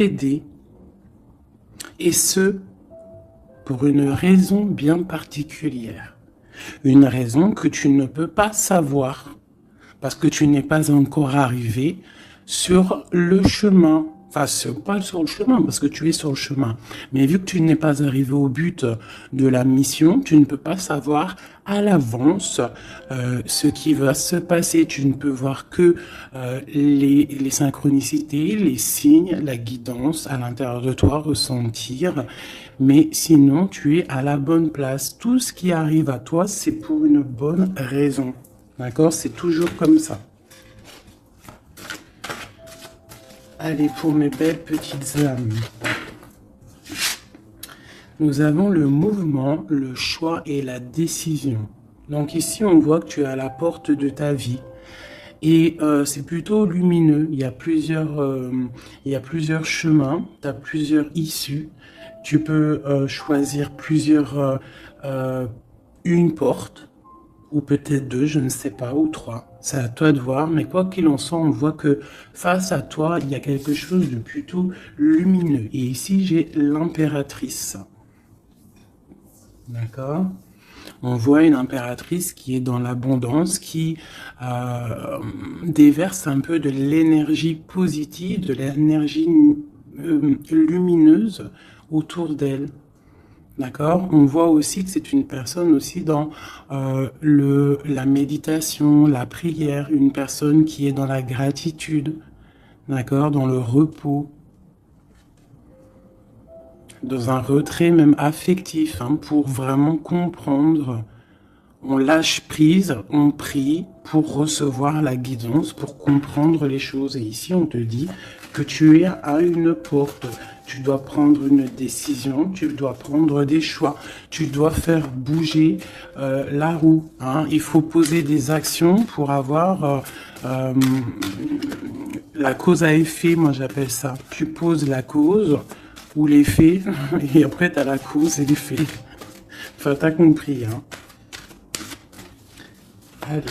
t'aider, et ce, pour une raison bien particulière. Une raison que tu ne peux pas savoir, parce que tu n'es pas encore arrivé sur le chemin. Enfin, pas sur le chemin, parce que tu es sur le chemin. Mais vu que tu n'es pas arrivé au but de la mission, tu ne peux pas savoir à l'avance ce qui va se passer. Tu ne peux voir que les synchronicités, les signes, la guidance à l'intérieur de toi, ressentir. Mais sinon, tu es à la bonne place. Tout ce qui arrive à toi, c'est pour une bonne raison. D'accord? C'est toujours comme ça. Allez, pour mes belles petites âmes. Nous avons le mouvement, le choix et la décision. Donc ici, on voit que tu es à la porte de ta vie. Et c'est plutôt lumineux. Il y a plusieurs chemins, tu as plusieurs issues. Tu peux choisir une porte, ou peut-être deux, je ne sais pas, ou trois. C'est à toi de voir, mais quoi qu'il en soit, on voit que face à toi, il y a quelque chose de plutôt lumineux. Et ici, j'ai l'impératrice. D'accord? On voit une impératrice qui est dans l'abondance, qui déverse un peu de l'énergie positive, de l'énergie lumineuse autour d'elle. D'accord? On voit aussi que c'est une personne aussi dans la méditation, la prière, une personne qui est dans la gratitude, d'accord? Dans le repos, dans un retrait même affectif, hein, pour vraiment comprendre. On lâche prise, on prie pour recevoir la guidance, pour comprendre les choses. Et ici, on te dit que tu es à une porte. Tu dois prendre une décision, tu dois prendre des choix, tu dois faire bouger la roue. Hein. Il faut poser des actions pour avoir la cause à effet, moi j'appelle ça. Tu poses la cause ou l'effet, et après tu as la cause et l'effet. Enfin, t'as compris, hein. Allez.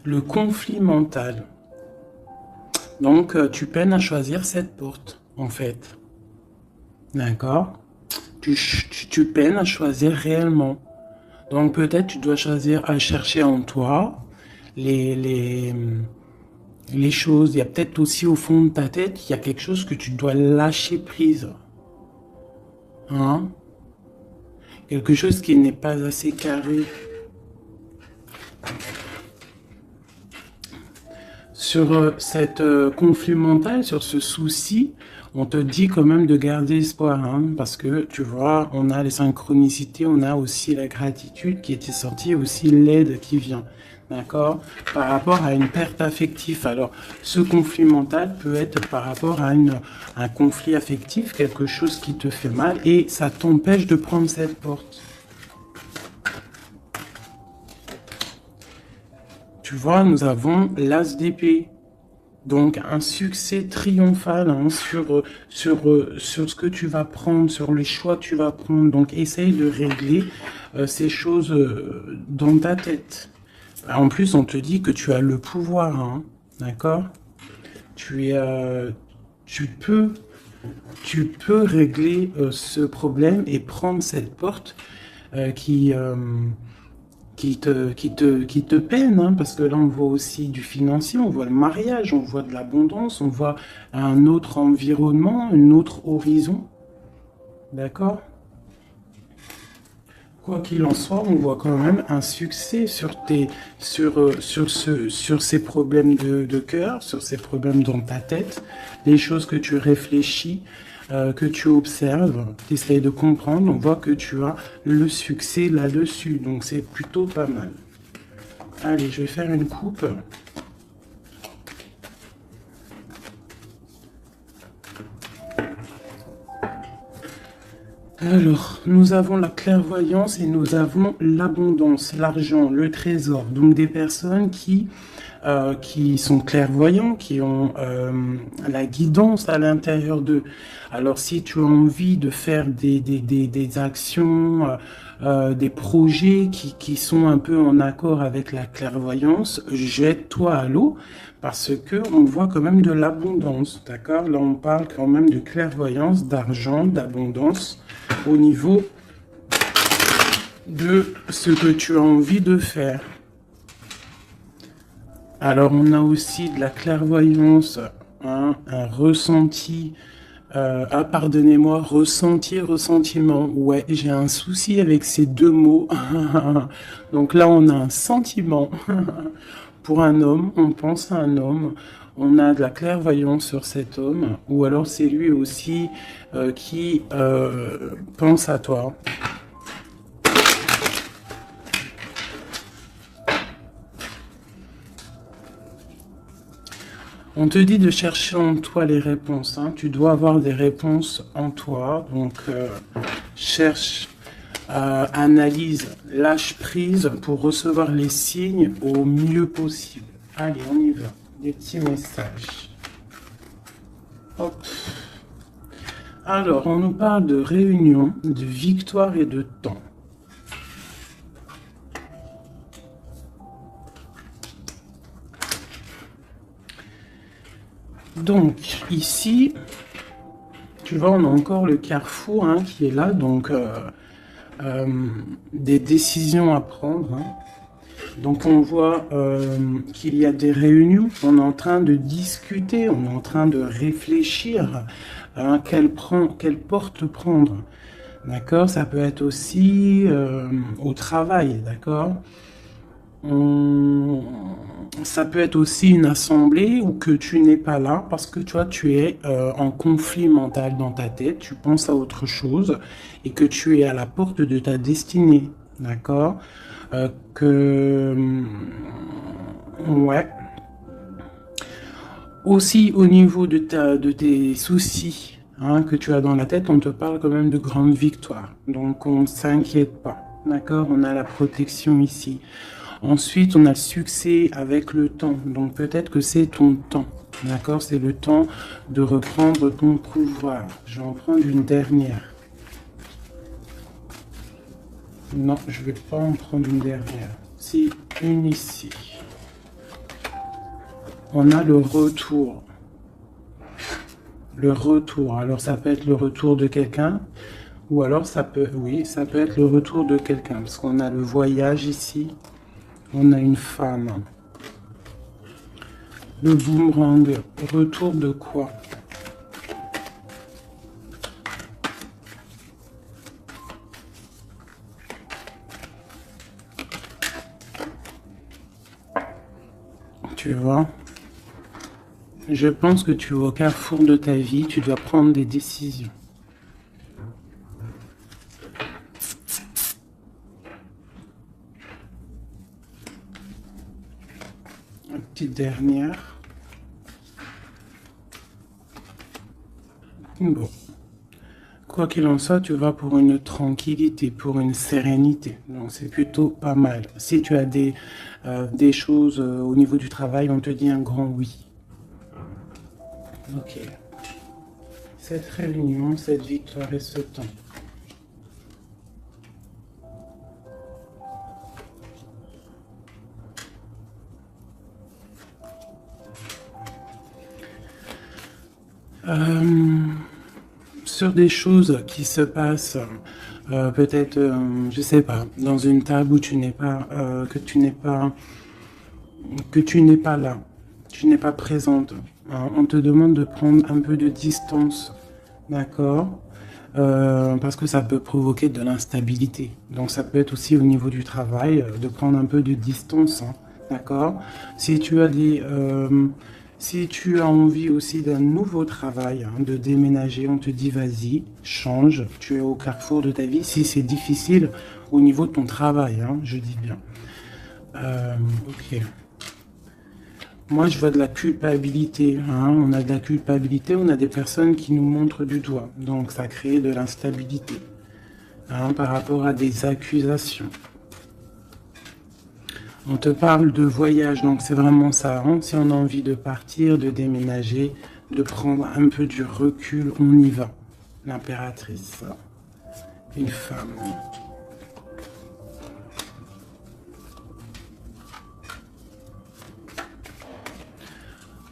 Le conflit mental. Donc, tu peines à choisir cette porte, en fait. D'accord? Tu peines à choisir réellement. Donc, peut-être tu dois choisir à chercher en toi les choses. Il y a peut-être aussi au fond de ta tête, il y a quelque chose que tu dois lâcher prise. Hein? Quelque chose qui n'est pas assez carré. Sur cette conflit mental, sur ce souci, on te dit quand même de garder espoir, hein, parce que tu vois, on a les synchronicités, on a aussi la gratitude qui était sortie, aussi l'aide qui vient, d'accord, par rapport à une perte affective. Alors, ce conflit mental peut être par rapport à un conflit affectif, quelque chose qui te fait mal, et ça t'empêche de prendre cette porte. Tu vois, nous avons l'as d'épée. Donc, un succès triomphal, hein, sur ce que tu vas prendre, sur les choix que tu vas prendre. Donc, essaye de régler ces choses dans ta tête. En plus, on te dit que tu as le pouvoir, hein, d'accord? Tu peux régler ce problème et prendre cette porte qui te peine, hein, parce que là on voit aussi du financier, on voit le mariage, on voit de l'abondance, on voit un autre environnement, un autre horizon, d'accord? Quoi qu'il en soit, on voit quand même un succès sur ces problèmes de cœur, sur ces problèmes dans ta tête, les choses que tu réfléchis, que tu observes, tu essayes de comprendre, on voit que tu as le succès là-dessus, donc c'est plutôt pas mal. Allez, je vais faire une coupe. Alors, nous avons la clairvoyance et nous avons l'abondance, l'argent, le trésor. Donc des personnes qui qui sont clairvoyants, qui ont la guidance à l'intérieur d'eux. Alors si tu as envie de faire des actions, des projets qui sont un peu en accord avec la clairvoyance, jette-toi à l'eau parce que on voit quand même de l'abondance, d'accord? Là on parle quand même de clairvoyance, d'argent, d'abondance au niveau de ce que tu as envie de faire. Alors, on a aussi de la clairvoyance, hein, un ressenti. Pardonnez-moi, ressenti, ressentiment. Ouais, j'ai un souci avec ces deux mots. Donc là, on a un sentiment pour un homme. On pense à un homme. On a de la clairvoyance sur cet homme. Ou alors, c'est lui aussi qui pense à toi. On te dit de chercher en toi les réponses. Hein. Tu dois avoir des réponses en toi. Donc, cherche, analyse, lâche prise pour recevoir les signes au mieux possible. Allez, on y va. Des petits messages. Hop. Alors, on nous parle de réunion, de victoire et de temps. Donc, ici, tu vois, on a encore le carrefour hein, qui est là, donc des décisions à prendre. Hein. Donc, on voit qu'il y a des réunions, on est en train de discuter, on est en train de réfléchir à quelle porte prendre. D'accord? Ça peut être aussi au travail, d'accord? Ça peut être aussi une assemblée où que tu n'es pas là parce que toi tu es en conflit mental dans ta tête, tu penses à autre chose et que tu es à la porte de ta destinée, d'accord? Ouais. Aussi au niveau de tes soucis hein, que tu as dans la tête, on te parle quand même de grandes victoires, donc on ne s'inquiète pas, d'accord? On a la protection ici. Ensuite, on a le succès avec le temps. Donc, peut-être que c'est ton temps. D'accord? C'est le temps de reprendre ton pouvoir. Je vais en prendre une dernière. Non, je ne vais pas en prendre une dernière. Si, une ici. On a le retour. Le retour. Alors, ça peut être le retour de quelqu'un. Ou alors, ça peut être le retour de quelqu'un. Parce qu'on a le voyage ici. On a une femme. Le boomerang, retour de quoi? Tu vois? Je pense que tu es au carrefour de ta vie, tu dois prendre des décisions. Une petite dernière. Bon. Quoi qu'il en soit, tu vas pour une tranquillité, pour une sérénité. Donc c'est plutôt pas mal. Si tu as des choses au niveau du travail, on te dit un grand oui. Ok. Cette réunion, cette victoire et ce temps. Sur des choses qui se passent, peut-être, je sais pas, dans une table où tu n'es pas, que tu n'es pas là, tu n'es pas présente. Hein. On te demande de prendre un peu de distance, d'accord? Parce que ça peut provoquer de l'instabilité. Donc ça peut être aussi au niveau du travail, de prendre un peu de distance, hein, d'accord? Si tu as si tu as envie aussi d'un nouveau travail, hein, de déménager, on te dit vas-y, change, tu es au carrefour de ta vie. Si c'est difficile au niveau de ton travail, hein, je dis bien. Ok. Moi, je vois de la culpabilité. Hein. On a de la culpabilité, on a des personnes qui nous montrent du doigt. Donc, ça crée de l'instabilité hein, par rapport à des accusations. On te parle de voyage, donc c'est vraiment ça. Hein. Si on a envie de partir, de déménager, de prendre un peu du recul, on y va. L'impératrice, une femme.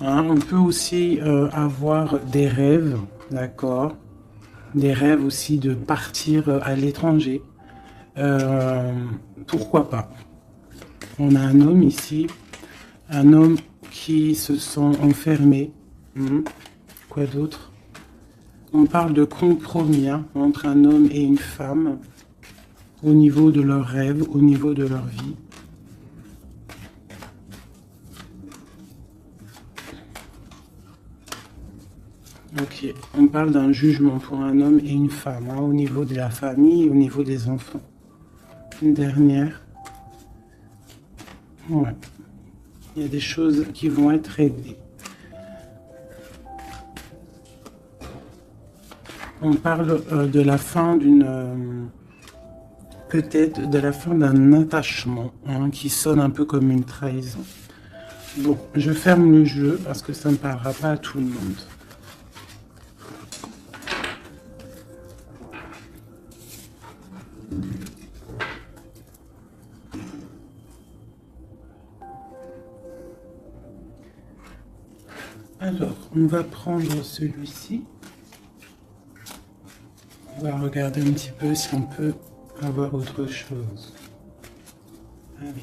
Hein, on peut aussi avoir des rêves, d'accord? Des rêves aussi de partir à l'étranger. Pourquoi pas? On a un homme ici, un homme qui se sent enfermé. Quoi d'autre? On parle de compromis hein, entre un homme et une femme au niveau de leurs rêves, au niveau de leur vie. Ok, on parle d'un jugement pour un homme et une femme, hein, au niveau de la famille, au niveau des enfants. Une dernière. Ouais. Il y a des choses qui vont être réglées. On parle de la fin d'une... peut-être de la fin d'un attachement, hein, qui sonne un peu comme une trahison. Bon, je ferme le jeu parce que ça ne parlera pas à tout le monde. Alors, on va prendre celui-ci. On va regarder un petit peu si on peut avoir autre chose. Allez.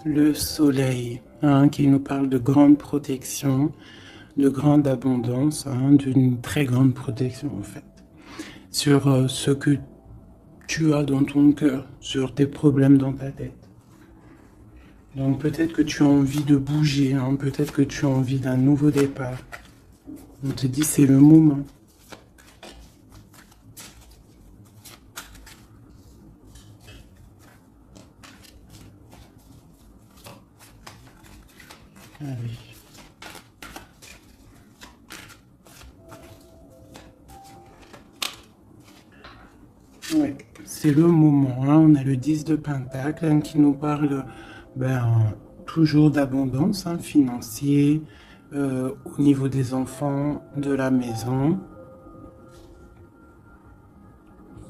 Le soleil, hein, qui nous parle de grande protection, de grande abondance, hein, d'une très grande protection en fait, sur ce que tu as dans ton cœur, sur tes problèmes dans ta tête. Donc peut-être que tu as envie de bouger, hein, peut-être que tu as envie d'un nouveau départ. On te dit c'est le moment. Allez. Ouais, c'est le moment. Hein. On a le 10 de Pentacle hein, qui nous parle toujours d'abondance hein, financière, au niveau des enfants, de la maison.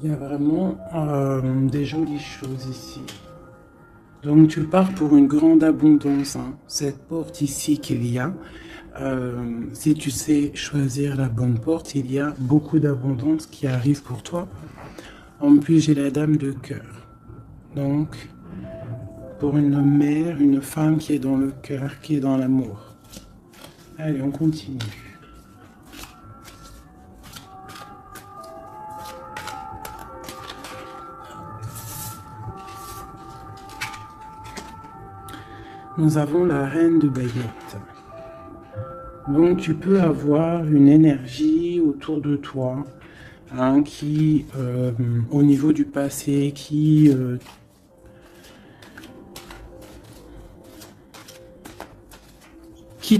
Il y a vraiment des jolies choses ici. Donc tu pars pour une grande abondance. Hein. Cette porte ici qu'il y a, si tu sais choisir la bonne porte, il y a beaucoup d'abondance qui arrive pour toi. En plus, j'ai la dame de cœur. Donc, pour une mère, une femme qui est dans le cœur, qui est dans l'amour. Allez, on continue. Nous avons la reine de baguettes. Donc, tu peux avoir une énergie autour de toi, hein, qui, au niveau du passé, qui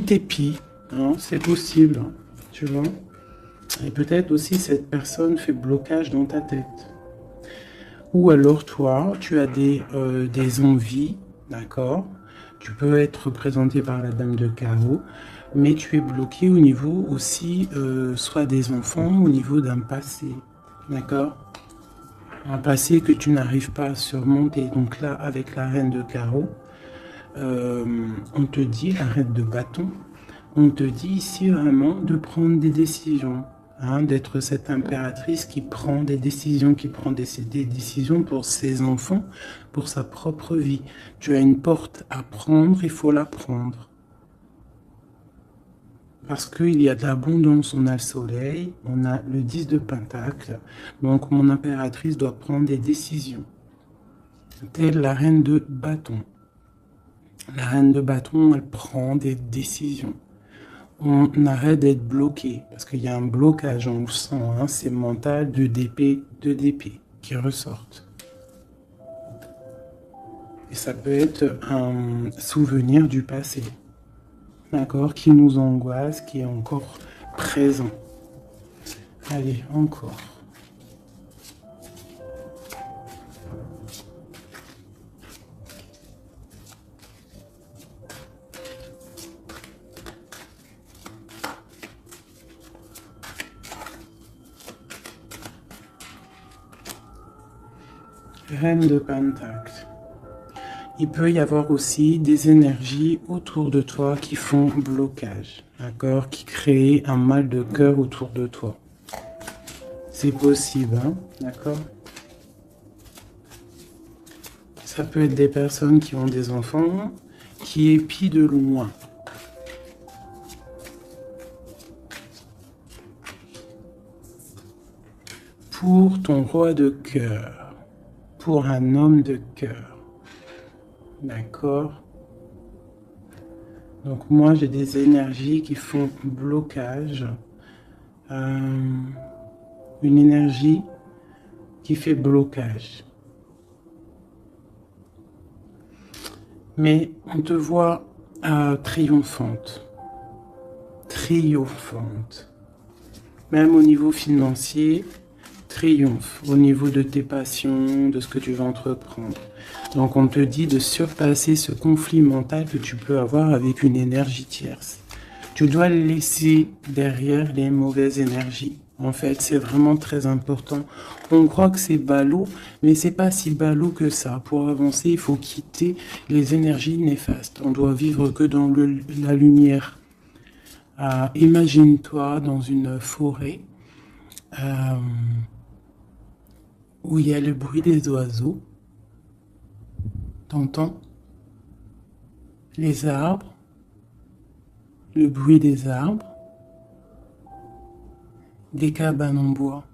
t'épie, hein, c'est possible, hein, tu vois. Et peut-être aussi cette personne fait blocage dans ta tête. Ou alors toi, tu as des envies, d'accord? Tu peux être représenté par la dame de carreau, mais tu es bloqué au niveau aussi, soit des enfants, au niveau d'un passé, d'accord? Un passé que tu n'arrives pas à surmonter. Donc là, avec la reine de carreau, on te dit, la reine de bâton, on te dit ici vraiment de prendre des décisions, hein, d'être cette impératrice qui prend des décisions, qui prend des décisions pour ses enfants, pour sa propre vie. Tu as une porte à prendre, il faut la prendre. Parce qu'il y a de l'abondance, on a le soleil, on a le 10 de Pentacle, donc mon impératrice doit prendre des décisions. Telle la reine de bâton. La reine de bâton, elle prend des décisions. On arrête d'être bloqué, parce qu'il y a un blocage, on le sent, hein, c'est mental, de d'épée qui ressortent. Et ça peut être un souvenir du passé, d'accord, qui nous angoisse, qui est encore présent. Allez, encore. Reine de Pentacle. Il peut y avoir aussi des énergies autour de toi qui font blocage, d'accord, qui créent un mal de cœur autour de toi. C'est possible, hein, d'accord. Ça peut être des personnes qui ont des enfants, qui épient de loin. Pour ton roi de cœur, pour un homme de cœur, d'accord. Donc moi j'ai des énergies qui font blocage, une énergie qui fait blocage. Mais on te voit triomphante, même au niveau financier, triomphe, au niveau de tes passions, de ce que tu vas entreprendre. Donc on te dit de surpasser ce conflit mental que tu peux avoir avec une énergie tierce. Tu dois laisser derrière les mauvaises énergies. En fait, c'est vraiment très important. On croit que c'est ballot, mais c'est pas si ballot que ça. Pour avancer, il faut quitter les énergies néfastes. On doit vivre que dans la lumière. Imagine-toi dans une forêt où il y a le bruit des oiseaux. T'entends? Les arbres, le bruit des arbres, des cabanes en bois.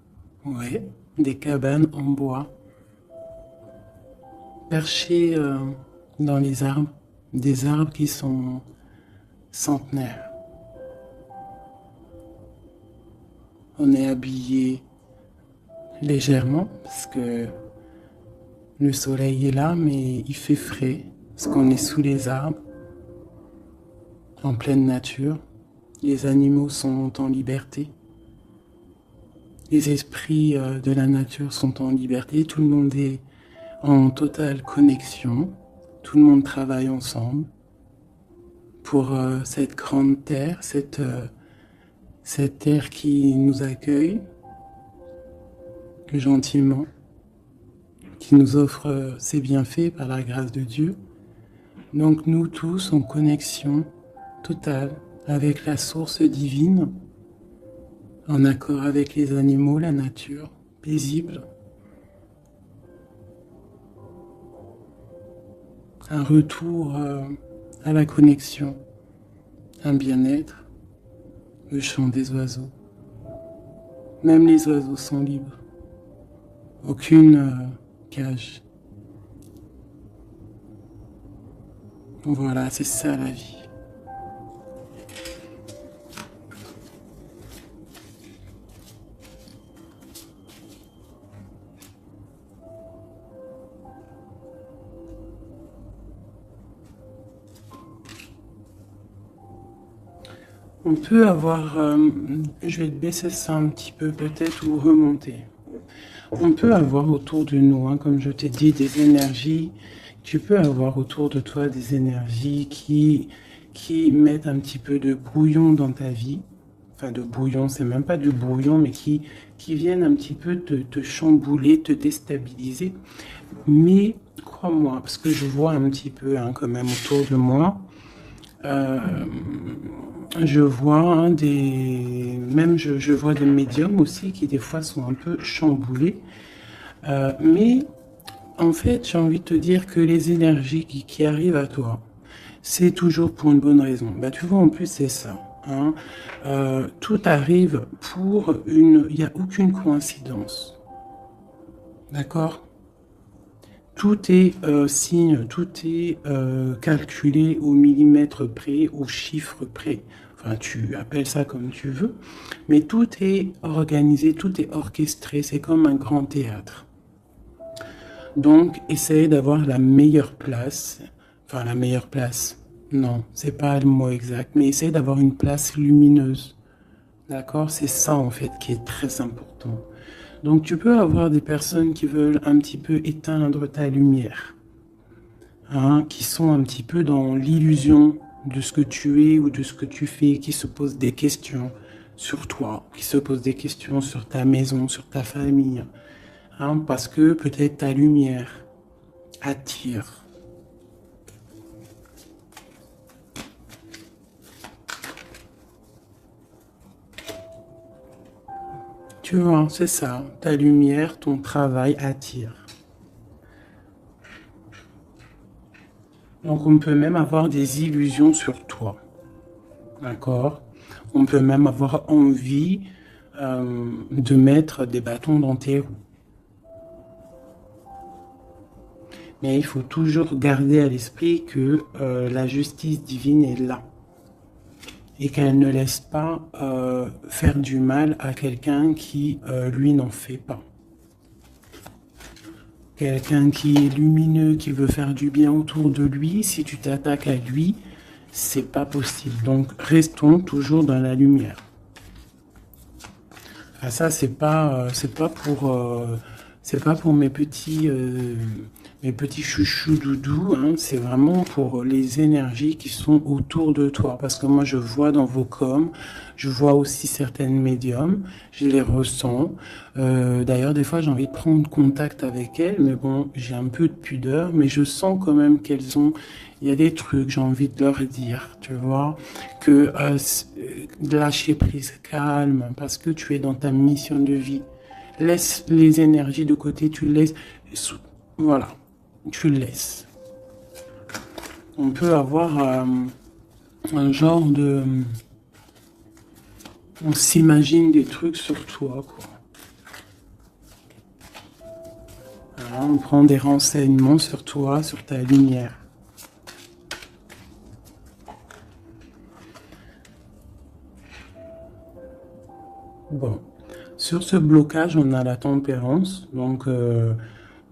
Ouais, des cabanes en bois. Perchées dans les arbres, des arbres qui sont centenaires. On est habillé légèrement parce que le soleil est là, mais il fait frais parce qu'on est sous les arbres, en pleine nature. Les animaux sont en liberté. Les esprits de la nature sont en liberté. Tout le monde est en totale connexion. Tout le monde travaille ensemble pour cette grande terre, cette terre qui nous accueille gentiment, qui nous offre ses bienfaits par la grâce de Dieu. Donc nous tous en connexion totale avec la source divine, en accord avec les animaux, la nature, paisible. Un retour à la connexion, un bien-être, le chant des oiseaux. Même les oiseaux sont libres. Aucune cage. Voilà, c'est ça la vie. On peut avoir, je vais te baisser ça un petit peu peut-être ou remonter. On peut avoir autour de nous, comme je t'ai dit, des énergies. Tu peux avoir autour de toi des énergies qui mettent un petit peu de brouillon dans ta vie. Enfin, de brouillon, c'est même pas du brouillon, mais qui viennent un petit peu te chambouler, te déstabiliser. Mais crois-moi, parce que je vois un petit peu quand même autour de moi, je vois je vois des médiums aussi qui des fois sont un peu chamboulés. Mais en fait, j'ai envie de te dire que les énergies qui arrivent à toi, c'est toujours pour une bonne raison. Bah, tu vois, en plus, c'est ça. Tout arrive pour il n'y a aucune coïncidence. D'accord? Tout est signe, tout est calculé au millimètre près, au chiffre près. Enfin, tu appelles ça comme tu veux, mais tout est organisé, tout est orchestré, c'est comme un grand théâtre. Donc, essaye d'avoir la meilleure place, enfin la meilleure place, non, c'est pas le mot exact, mais essaye d'avoir une place lumineuse. D'accord? C'est ça en fait qui est très important. Donc tu peux avoir des personnes qui veulent un petit peu éteindre ta lumière, qui sont un petit peu dans l'illusion de ce que tu es ou de ce que tu fais, qui se posent des questions sur toi, qui se posent des questions sur ta maison, sur ta famille, hein, parce que peut-être ta lumière attire. Tu vois, c'est ça. Ta lumière, ton travail attire. Donc, on peut même avoir des illusions sur toi. D'accord? On peut même avoir envie de mettre des bâtons dans tes roues. Mais il faut toujours garder à l'esprit que la justice divine est là. Et qu'elle ne laisse pas faire du mal à quelqu'un qui, lui, n'en fait pas. Quelqu'un qui est lumineux, qui veut faire du bien autour de lui, si tu t'attaques à lui, c'est pas possible. Donc, restons toujours dans la lumière. Ah, ça, c'est pas pour mes petits chouchous doudous, hein. C'est vraiment pour les énergies qui sont autour de toi. Parce que moi, je vois dans vos coms, je vois aussi certaines médiums, je les ressens. D'ailleurs, des fois, j'ai envie de prendre contact avec elles, mais bon, j'ai un peu de pudeur, mais je sens quand même il y a des trucs, j'ai envie de leur dire, tu vois, que lâcher prise, calme, parce que tu es dans ta mission de vie. Laisse les énergies de côté, tu laisses, voilà, tu laisses. On peut avoir un genre de, on s'imagine des trucs sur toi, quoi. Voilà, on prend des renseignements sur toi, sur ta lumière. Bon, sur ce blocage, on a la tempérance, donc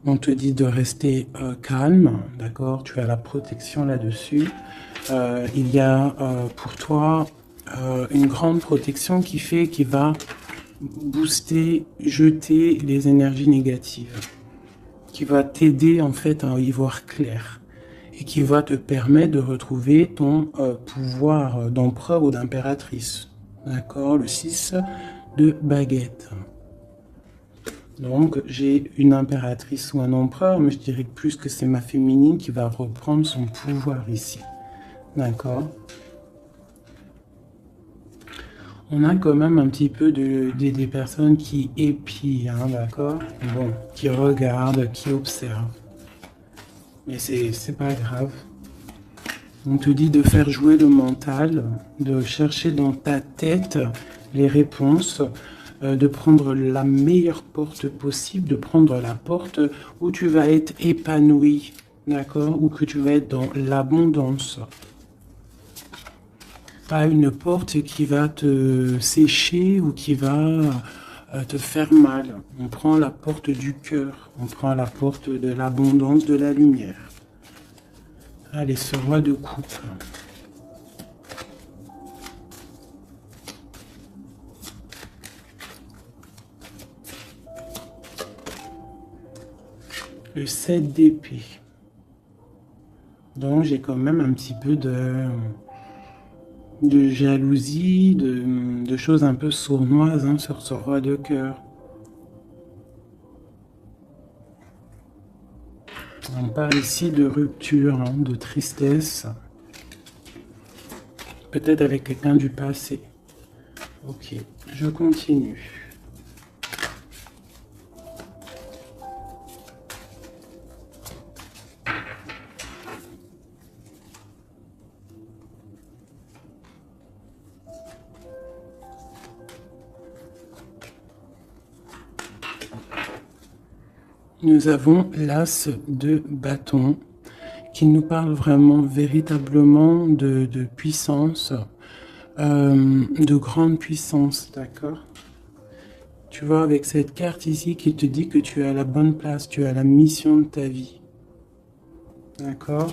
on te dit de rester calme, d'accord? Tu as la protection là-dessus. Il y a pour toi une grande protection qui va booster, jeter les énergies négatives, qui va t'aider en fait à y voir clair et qui va te permettre de retrouver ton pouvoir d'empereur ou d'impératrice, d'accord? Le 6 de baguette. Donc, j'ai une impératrice ou un empereur, mais je dirais plus que c'est ma féminine qui va reprendre son pouvoir ici. D'accord? On a quand même un petit peu des personnes qui épient, hein, d'accord? Bon, qui regardent, qui observent. Mais c'est pas grave. On te dit de faire jouer le mental, de chercher dans ta tête les réponses, de prendre la meilleure porte possible, de prendre la porte où tu vas être épanoui, d'accord? Ou que tu vas être dans l'abondance. Pas une porte qui va te sécher ou qui va te faire mal. On prend la porte du cœur, on prend la porte de l'abondance, de la lumière. Allez, ce roi de coupe. Le 7 d'épée. Donc j'ai quand même un petit peu de jalousie, de choses un peu sournoises, hein, sur ce roi de cœur. On parle ici de rupture, hein, de tristesse. Peut-être avec quelqu'un du passé. Ok, je continue. Nous avons l'as de bâton qui nous parle vraiment véritablement de puissance, de grande puissance, d'accord? Tu vois, avec cette carte ici qui te dit que tu es à la bonne place, tu as la mission de ta vie. D'accord?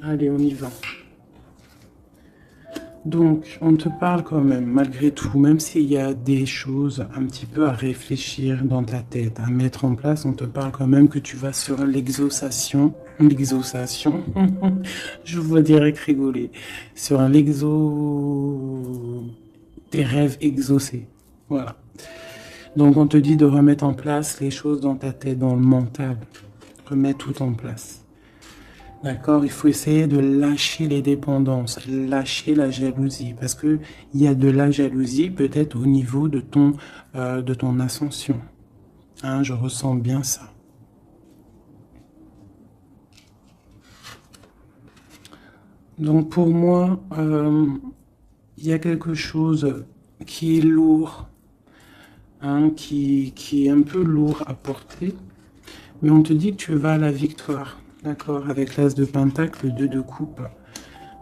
Allez, on y va. Donc, on te parle quand même, malgré tout, même s'il y a des choses un petit peu à réfléchir dans ta tête, à mettre en place, on te parle quand même que tu vas sur l'exaucation, je vois direct rigoler, sur l'exo, tes rêves exaucés, voilà. Donc on te dit de remettre en place les choses dans ta tête, dans le mental. Remets tout en place. D'accord? Il faut essayer de lâcher les dépendances, lâcher la jalousie, parce que il y a de la jalousie peut-être au niveau de ton ascension. Hein, je ressens bien ça. Donc pour moi, il y a quelque chose qui est lourd, hein, qui est un peu lourd à porter, mais on te dit que tu vas à la victoire, d'accord, avec l'as de pentacle, le 2 de coupe.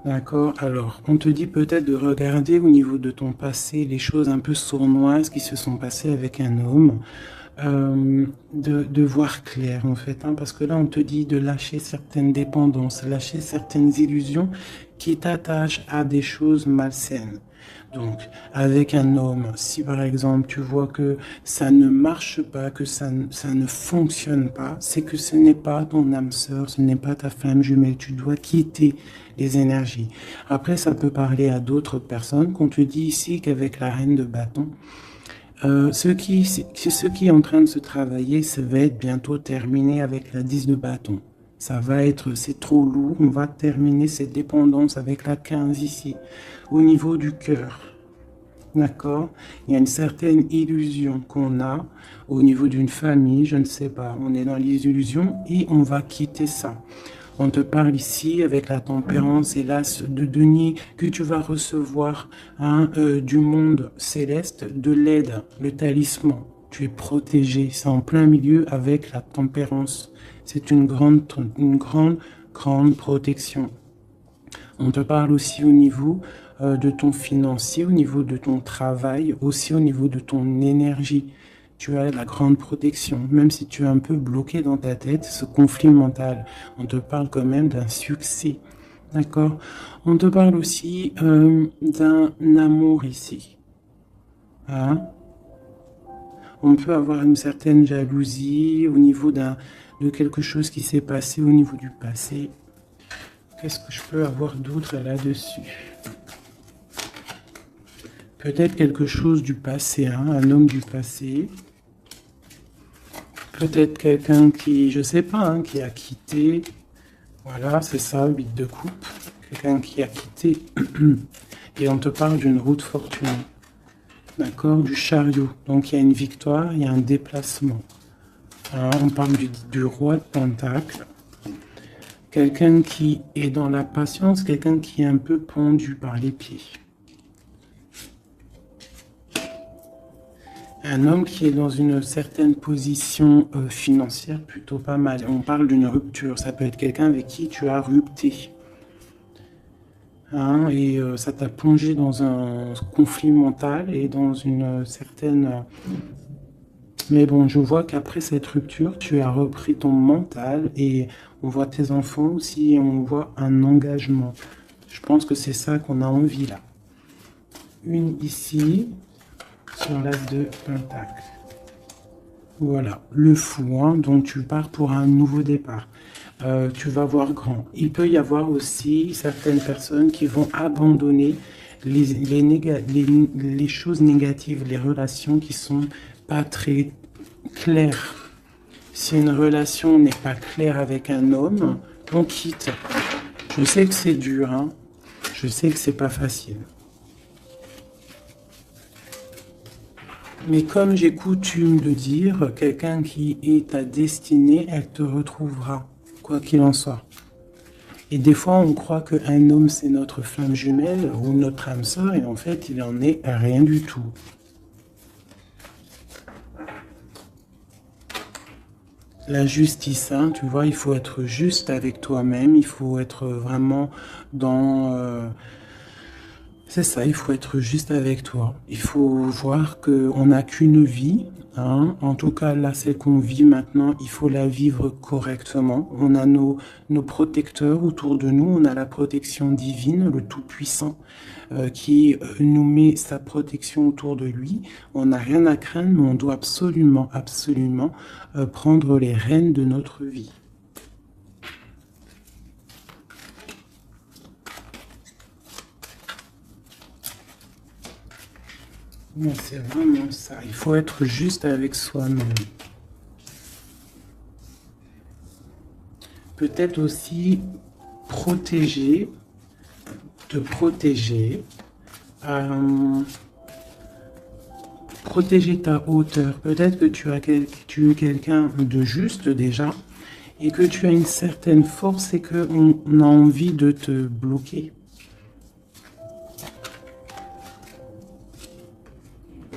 D'accord. Alors, on te dit peut-être de regarder au niveau de ton passé les choses un peu sournoises qui se sont passées avec un homme, de voir clair en fait, hein, parce que là on te dit de lâcher certaines dépendances, lâcher certaines illusions qui t'attachent à des choses malsaines. Donc, avec un homme, si par exemple tu vois que ça ne marche pas, que ça ne fonctionne pas, c'est que ce n'est pas ton âme sœur, ce n'est pas ta femme jumelle. Tu dois quitter les énergies. Après, ça peut parler à d'autres personnes, qu'on te dit ici qu'avec la reine de bâton, ce qui est en train de se travailler, ça va être bientôt terminé avec la 10 de bâton. Ça va être, c'est trop lourd, on va terminer cette dépendance avec la 15 ici, au niveau du cœur. D'accord? Il y a une certaine illusion qu'on a au niveau d'une famille, je ne sais pas. On est dans les illusions et on va quitter ça. On te parle ici avec la tempérance et l'as de denier que tu vas recevoir, hein, du monde céleste, de l'aide, le talisman. Tu es protégé, c'est en plein milieu avec la tempérance. C'est une grande protection. On te parle aussi au niveau de ton financier, au niveau de ton travail, aussi au niveau de ton énergie. Tu as la grande protection, même si tu es un peu bloqué dans ta tête, ce conflit mental. On te parle quand même d'un succès. D'accord? On te parle aussi d'un amour ici. Hein? On peut avoir une certaine jalousie au niveau de quelque chose qui s'est passé au niveau du passé. Qu'est-ce que je peux avoir d'autre là-dessus? Peut-être quelque chose du passé, hein, un homme du passé. Peut-être quelqu'un qui, je sais pas, hein, qui a quitté. Voilà, c'est ça, 8 de coupe. Quelqu'un qui a quitté. Et on te parle d'une route fortunée. D'accord? Du chariot. Donc il y a une victoire, il y a un déplacement. Hein, on parle du roi de pentacle. Quelqu'un qui est dans la patience, quelqu'un qui est un peu pendu par les pieds. Un homme qui est dans une certaine position financière plutôt pas mal. On parle d'une rupture. Ça peut être quelqu'un avec qui tu as rupté. Hein, et ça t'a plongé dans un conflit mental et dans une certaine... Mais bon, je vois qu'après cette rupture, tu as repris ton mental et on voit tes enfants aussi et on voit un engagement. Je pense que c'est ça qu'on a envie là. Une ici, sur l'as de pentacle. Voilà, le fou, hein, donc tu pars pour un nouveau départ. Tu vas voir grand. Il peut y avoir aussi certaines personnes qui vont abandonner les choses négatives, les relations qui sont pas très claires. Si une relation n'est pas claire avec un homme, on quitte. Je sais que c'est dur, hein. Je sais que c'est pas facile. Mais comme j'ai coutume de dire, quelqu'un qui est ta destinée, elle te retrouvera, quoi qu'il en soit. Et des fois, on croit qu'un homme, c'est notre flamme jumelle ou notre âme sœur, et en fait, il en est rien du tout. La justice, hein, tu vois, il faut être juste avec toi-même, il faut être vraiment dans... c'est ça, il faut être juste avec toi. Il faut voir qu'on n'a qu'une vie, hein. En tout cas, là, celle qu'on vit maintenant, il faut la vivre correctement. On a nos protecteurs autour de nous, on a la protection divine, le Tout-Puissant, qui nous met sa protection autour de lui. On n'a rien à craindre, mais on doit absolument, absolument prendre les rênes de notre vie. Non, c'est vraiment ça. Il faut être juste avec soi-même. Peut-être aussi protéger, te protéger, protéger ta hauteur. Peut-être que tu es quelqu'un de juste déjà et que tu as une certaine force et qu'on a envie de te bloquer.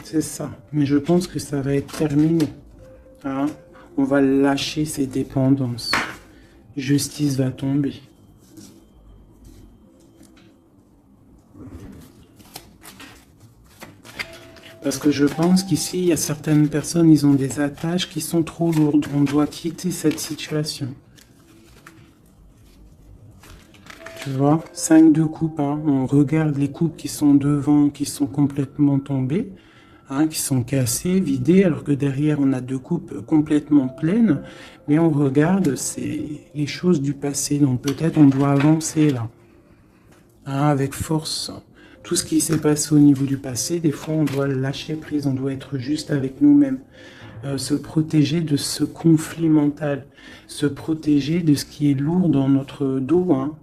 C'est ça. Mais je pense que ça va être terminé. Hein? On va lâcher ces dépendances. Justice va tomber. Parce que je pense qu'ici, il y a certaines personnes, ils ont des attaches qui sont trop lourdes. On doit quitter cette situation. Tu vois, 5 de coupe, hein. On regarde les coupes qui sont devant, qui sont complètement tombées, hein, qui sont cassées, vidées, alors que derrière, on a 2 coupes complètement pleines. Mais on regarde, c'est les choses du passé. Donc peut-être on doit avancer là, hein, avec force. Tout ce qui s'est passé au niveau du passé, des fois, on doit lâcher prise, on doit être juste avec nous-mêmes. Se protéger de ce conflit mental, se protéger de ce qui est lourd dans notre dos, hein.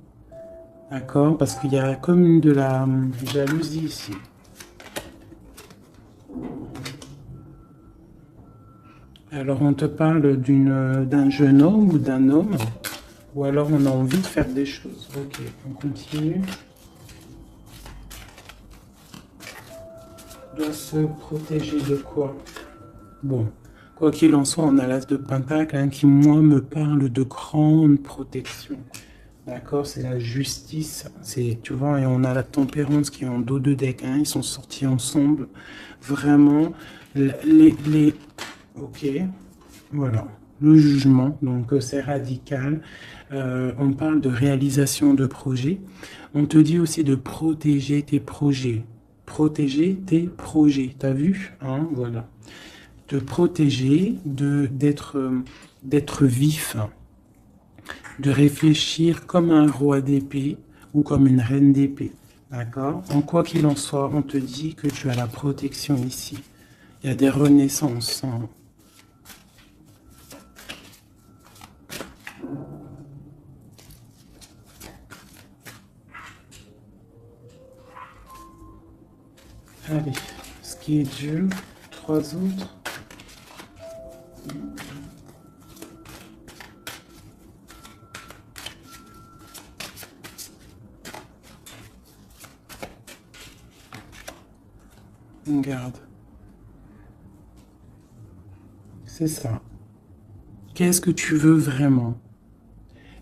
D'accord? Parce qu'il y a comme de la jalousie ici. Alors on te parle d'un jeune homme ou d'un homme, ou alors on a envie de faire des choses. Ok, on continue. On doit se protéger de quoi? Bon, quoi qu'il en soit, on a l'as de Pentacle, hein, qui, moi, me parle de grande protection. D'accord, c'est la justice, tu vois, et on a la tempérance qui est en dos de deck, hein, ils sont sortis ensemble, vraiment, ok, voilà, le jugement, donc c'est radical, on parle de réalisation de projets, on te dit aussi de protéger tes projets, t'as vu, hein, voilà, de protéger, d'être vif, de réfléchir comme un roi d'épée ou comme une reine d'épée. D'accord? En quoi qu'il en soit, on te dit que tu as la protection ici. Il y a des renaissances. Hein. Allez, schedule, 3 autres. Regarde. C'est ça. Qu'est-ce que tu veux vraiment?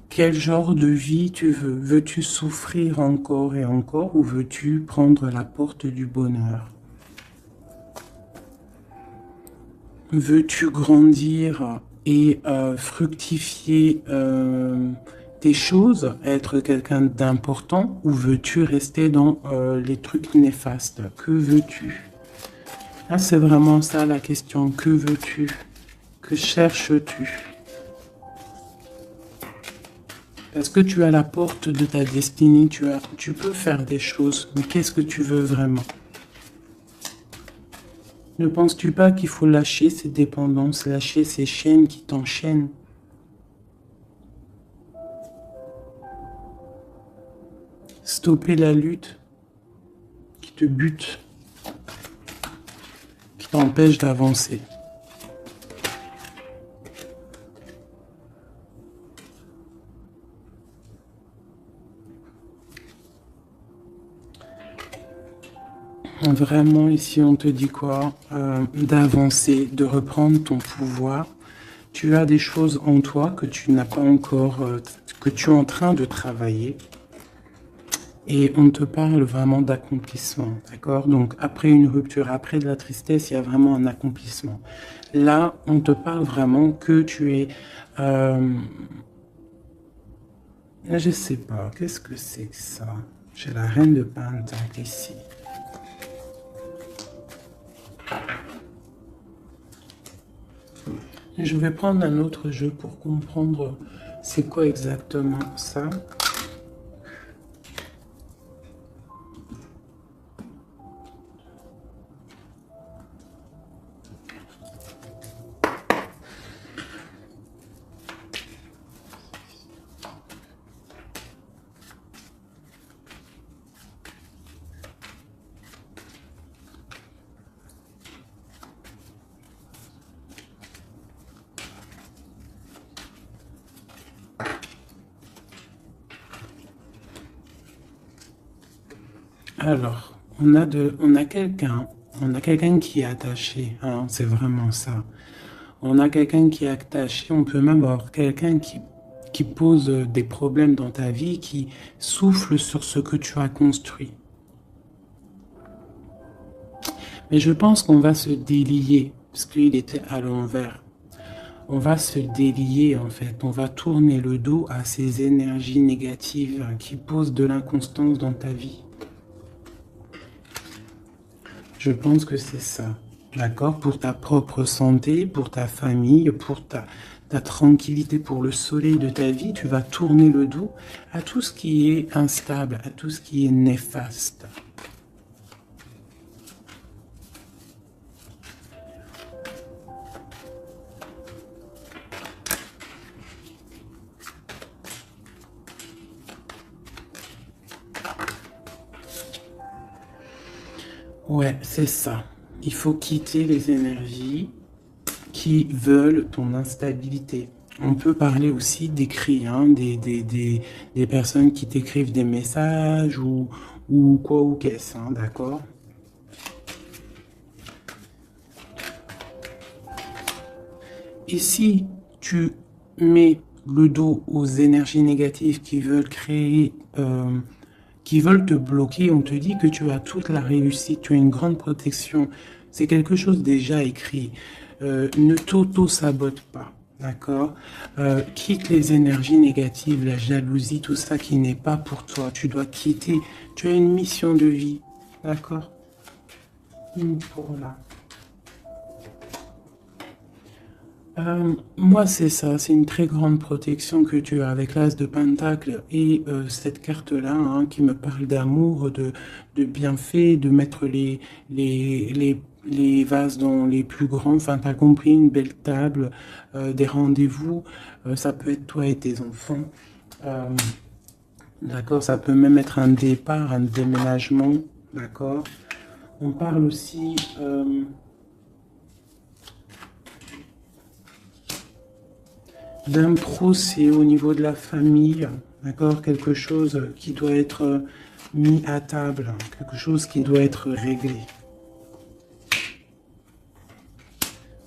Quel genre de vie tu veux? Veux-tu souffrir encore et encore ou veux-tu prendre la porte du bonheur? Veux-tu grandir et fructifier tes choses, être quelqu'un d'important ou veux-tu rester dans les trucs néfastes? Que veux-tu? Ah, c'est vraiment ça la question. Que veux-tu? Que cherches-tu? Parce que tu as la porte de ta destinée, tu peux faire des choses, mais qu'est-ce que tu veux vraiment? Ne penses-tu pas qu'il faut lâcher ces dépendances, lâcher ces chaînes qui t'enchaînent? Stopper la lutte qui te bute, qui t'empêche d'avancer. Vraiment, ici, on te dit quoi? D'avancer, de reprendre ton pouvoir. Tu as des choses en toi que tu n'as pas encore, que tu es en train de travailler. Et on te parle vraiment d'accomplissement, d'accord? Donc, après une rupture, après de la tristesse, il y a vraiment un accomplissement. Là, on te parle vraiment que tu es... je sais pas, qu'est-ce que c'est que ça? J'ai la reine de Pentacle ici. Je vais prendre un autre jeu pour comprendre c'est quoi exactement ça. Alors, on a quelqu'un qui est attaché, hein, c'est vraiment ça. On a quelqu'un qui est attaché, on peut même avoir quelqu'un qui pose des problèmes dans ta vie, qui souffle sur ce que tu as construit. Mais je pense qu'on va se délier, parce qu'il était à l'envers. On va se délier en fait, on va tourner le dos à ces énergies négatives qui posent de l'inconstance dans ta vie. Je pense que c'est ça, d'accord? Pour ta propre santé, pour ta famille, pour ta tranquillité, pour le soleil de ta vie, tu vas tourner le dos à tout ce qui est instable, à tout ce qui est néfaste. Ouais, c'est ça. Il faut quitter les énergies qui veulent ton instabilité. On peut parler aussi d'écrits, hein, des personnes qui t'écrivent des messages ou quoi ou qu'est-ce, hein, d'accord? Et si tu mets le dos aux énergies négatives qui veulent créer, qui veulent te bloquer, on te dit que tu as toute la réussite, tu as une grande protection. C'est quelque chose déjà écrit. Ne t'auto-sabote pas, d'accord? Quitte les énergies négatives, la jalousie, tout ça qui n'est pas pour toi. Tu dois quitter. Tu as une mission de vie, d'accord? Pour là. Moi, c'est ça, c'est une très grande protection que tu as avec l'As de Pentacle et cette carte-là hein, qui me parle d'amour, de bienfait, de mettre les vases dans les plus grands, enfin, t'as compris, une belle table, des rendez-vous, ça peut être toi et tes enfants. Euh, d'accord, ça peut même être un départ, un déménagement, d'accord. On parle aussi... d'un procès au niveau de la famille, d'accord, quelque chose qui doit être mis à table, quelque chose qui doit être réglé.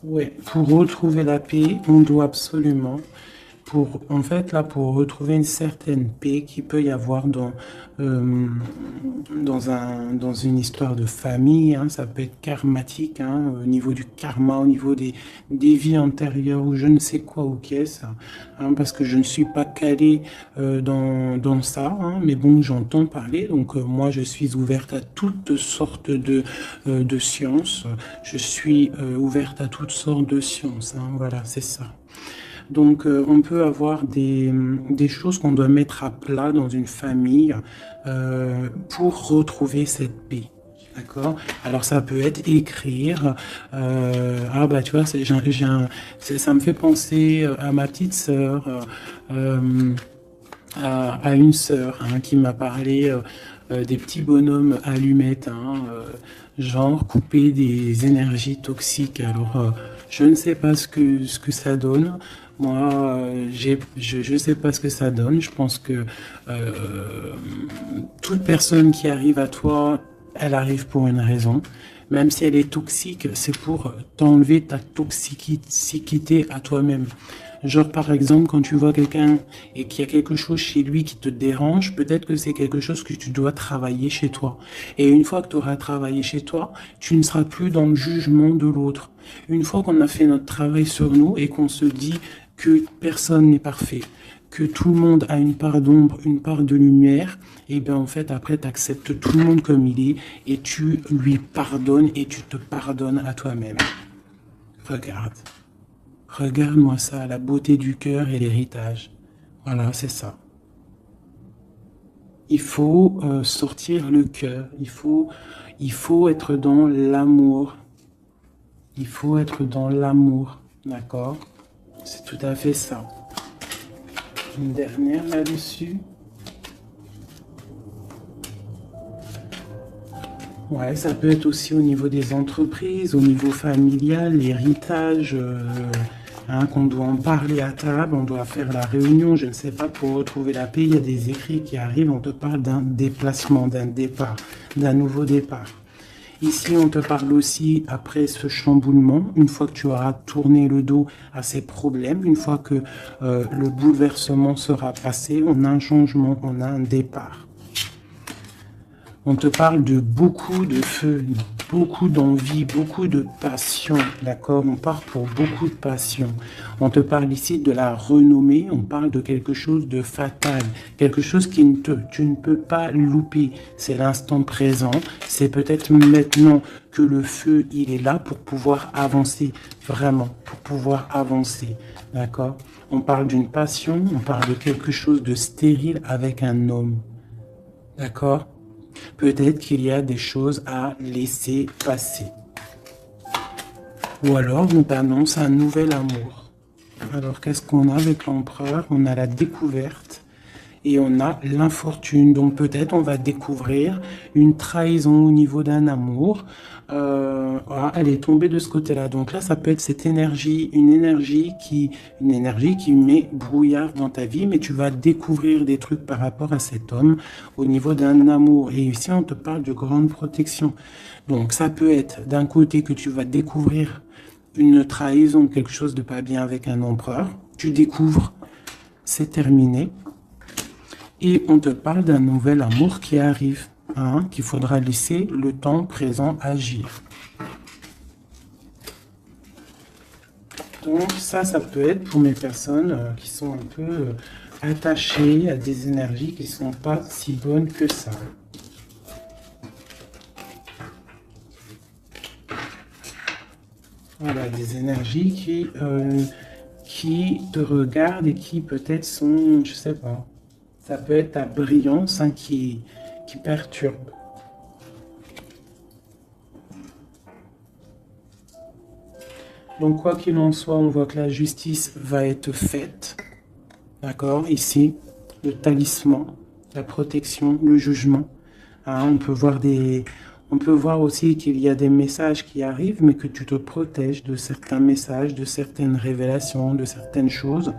Ouais, pour retrouver la paix, on doit absolument en fait, là, pour retrouver une certaine paix qu'il peut y avoir euh, dans une histoire de famille, hein, ça peut être karmatique, hein, au niveau du karma, au niveau des vies antérieures ou je ne sais quoi ou qu'est-ce, hein, parce que je ne suis pas calé dans ça, hein, mais bon, j'entends parler, donc moi, je suis ouverte à toutes sortes de sciences, je suis ouverte à toutes sortes de sciences, hein, voilà, c'est ça. Donc, on peut avoir des choses qu'on doit mettre à plat dans une famille pour retrouver cette paix. D'accord? Alors, ça peut être écrire. Ah, bah, tu vois, ça me fait penser à ma petite sœur, à une sœur hein, qui m'a parlé des petits bonhommes allumettes, hein, genre couper des énergies toxiques. Alors, je ne sais pas ce que ça donne. Moi, je ne sais pas ce que ça donne. Je pense que toute personne qui arrive à toi, elle arrive pour une raison. Même si elle est toxique, c'est pour t'enlever ta toxicité à toi-même. Genre, par exemple, quand tu vois quelqu'un et qu'il y a quelque chose chez lui qui te dérange, peut-être que c'est quelque chose que tu dois travailler chez toi. Et une fois que tu auras travaillé chez toi, tu ne seras plus dans le jugement de l'autre. Une fois qu'on a fait notre travail sur nous et qu'on se dit que personne n'est parfait, que tout le monde a une part d'ombre, une part de lumière, et bien en fait après tu acceptes tout le monde comme il est et tu lui pardonnes et tu te pardonnes à toi-même. Regarde. Regarde-moi ça, la beauté du cœur et l'héritage. Voilà, c'est ça. Il faut sortir le cœur, il faut être dans l'amour. Il faut être dans l'amour, d'accord? C'est tout à fait ça. Une dernière là-dessus. Ouais, ça peut être aussi au niveau des entreprises, au niveau familial, l'héritage, hein, qu'on doit en parler à table, on doit faire la réunion, je ne sais pas, pour retrouver la paix. Il y a des écrits qui arrivent, on te parle d'un déplacement, d'un départ, d'un nouveau départ. Ici, on te parle aussi, après ce chamboulement, une fois que tu auras tourné le dos à ces problèmes, une fois que le bouleversement sera passé, on a un changement, on a un départ. On te parle de beaucoup de feu, beaucoup d'envie, beaucoup de passion, d'accord? On part pour beaucoup de passion. On te parle ici de la renommée, on parle de quelque chose de fatal, quelque chose tu ne peux pas louper. C'est l'instant présent, c'est peut-être maintenant que le feu, il est là pour pouvoir avancer, vraiment, pour pouvoir avancer, d'accord? On parle d'une passion, on parle de quelque chose de stérile avec un homme, d'accord? Peut-être qu'il y a des choses à laisser passer. Ou alors, on t'annonce un nouvel amour. Alors, qu'est-ce qu'on a avec l'empereur? On a la découverte et on a l'infortune. Donc, peut-être on va découvrir une trahison au niveau d'un amour. Elle est tombée de ce côté-là. Donc là, ça peut être cette énergie, une énergie qui met brouillard dans ta vie, mais tu vas découvrir des trucs par rapport à cet homme au niveau d'un amour. Et ici, on te parle de grande protection. Donc, ça peut être d'un côté que tu vas découvrir une trahison, quelque chose de pas bien avec un empereur. Tu découvres, c'est terminé. Et on te parle d'un nouvel amour qui arrive, hein, qu'il faudra laisser le temps présent agir. Donc ça peut être pour mes personnes qui sont un peu attachées à des énergies qui ne sont pas si bonnes que ça. Voilà, des énergies qui te regardent et qui peut-être sont, je sais pas, ça peut être ta brillance, hein, qui perturbe. Donc, quoi qu'il en soit, on voit que la justice va être faite. D'accord? Ici, le talisman, la protection, le jugement. Hein, on peut voir aussi qu'il y a des messages qui arrivent, mais que tu te protèges de certains messages, de certaines révélations, de certaines choses.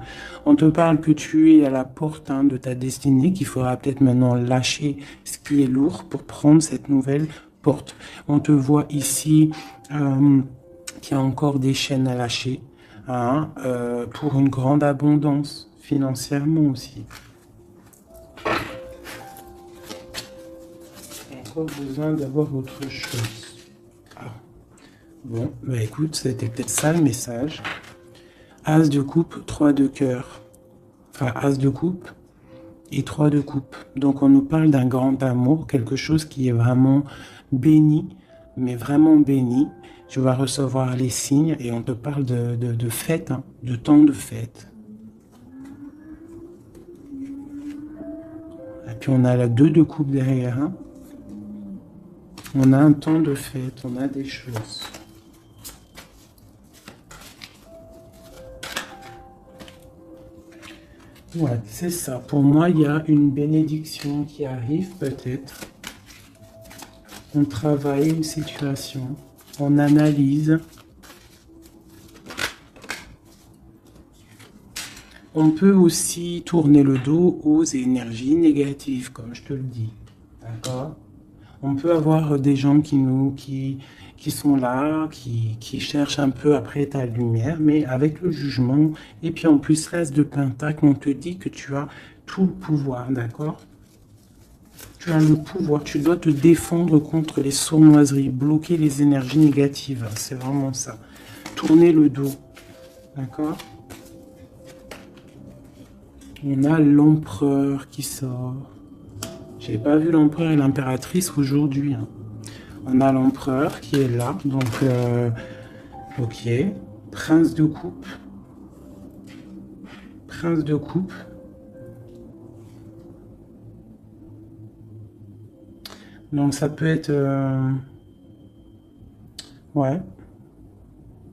On te parle que tu es à la porte, hein, de ta destinée, qu'il faudra peut-être maintenant lâcher ce qui est lourd pour prendre cette nouvelle porte. On te voit ici qu'il y a encore des chaînes à lâcher, hein, pour une grande abondance, financièrement aussi. Encore besoin d'avoir autre chose. Ah. Bon, bah écoute, c'était peut-être ça le message. As de coupe, 3 de cœur. Enfin, As de coupe et 3 de coupe. Donc on nous parle d'un grand amour, quelque chose qui est vraiment béni, mais vraiment béni. Tu vas recevoir les signes et on te parle de fête, hein, de temps de fête. Et puis on a la 2 de coupe derrière. Hein. On a un temps de fête, on a des choses. Ouais, c'est ça. Pour moi, il y a une bénédiction qui arrive peut-être. On travaille une situation, on analyse. On peut aussi tourner le dos aux énergies négatives, comme je te le dis. D'accord? On peut avoir des gens qui sont là, qui cherchent un peu après ta lumière, mais avec le jugement. Et puis en plus, l'as de pentacle, on te dit que tu as tout le pouvoir, d'accord? Tu as le pouvoir, tu dois te défendre contre les sournoiseries, bloquer les énergies négatives, c'est vraiment ça. Tourner le dos, d'accord? On a l'empereur qui sort. J'ai pas vu l'empereur et l'impératrice aujourd'hui. Hein. On a l'empereur qui est là, donc ok. Prince de coupe. Prince de coupe. Donc ça peut être... ouais.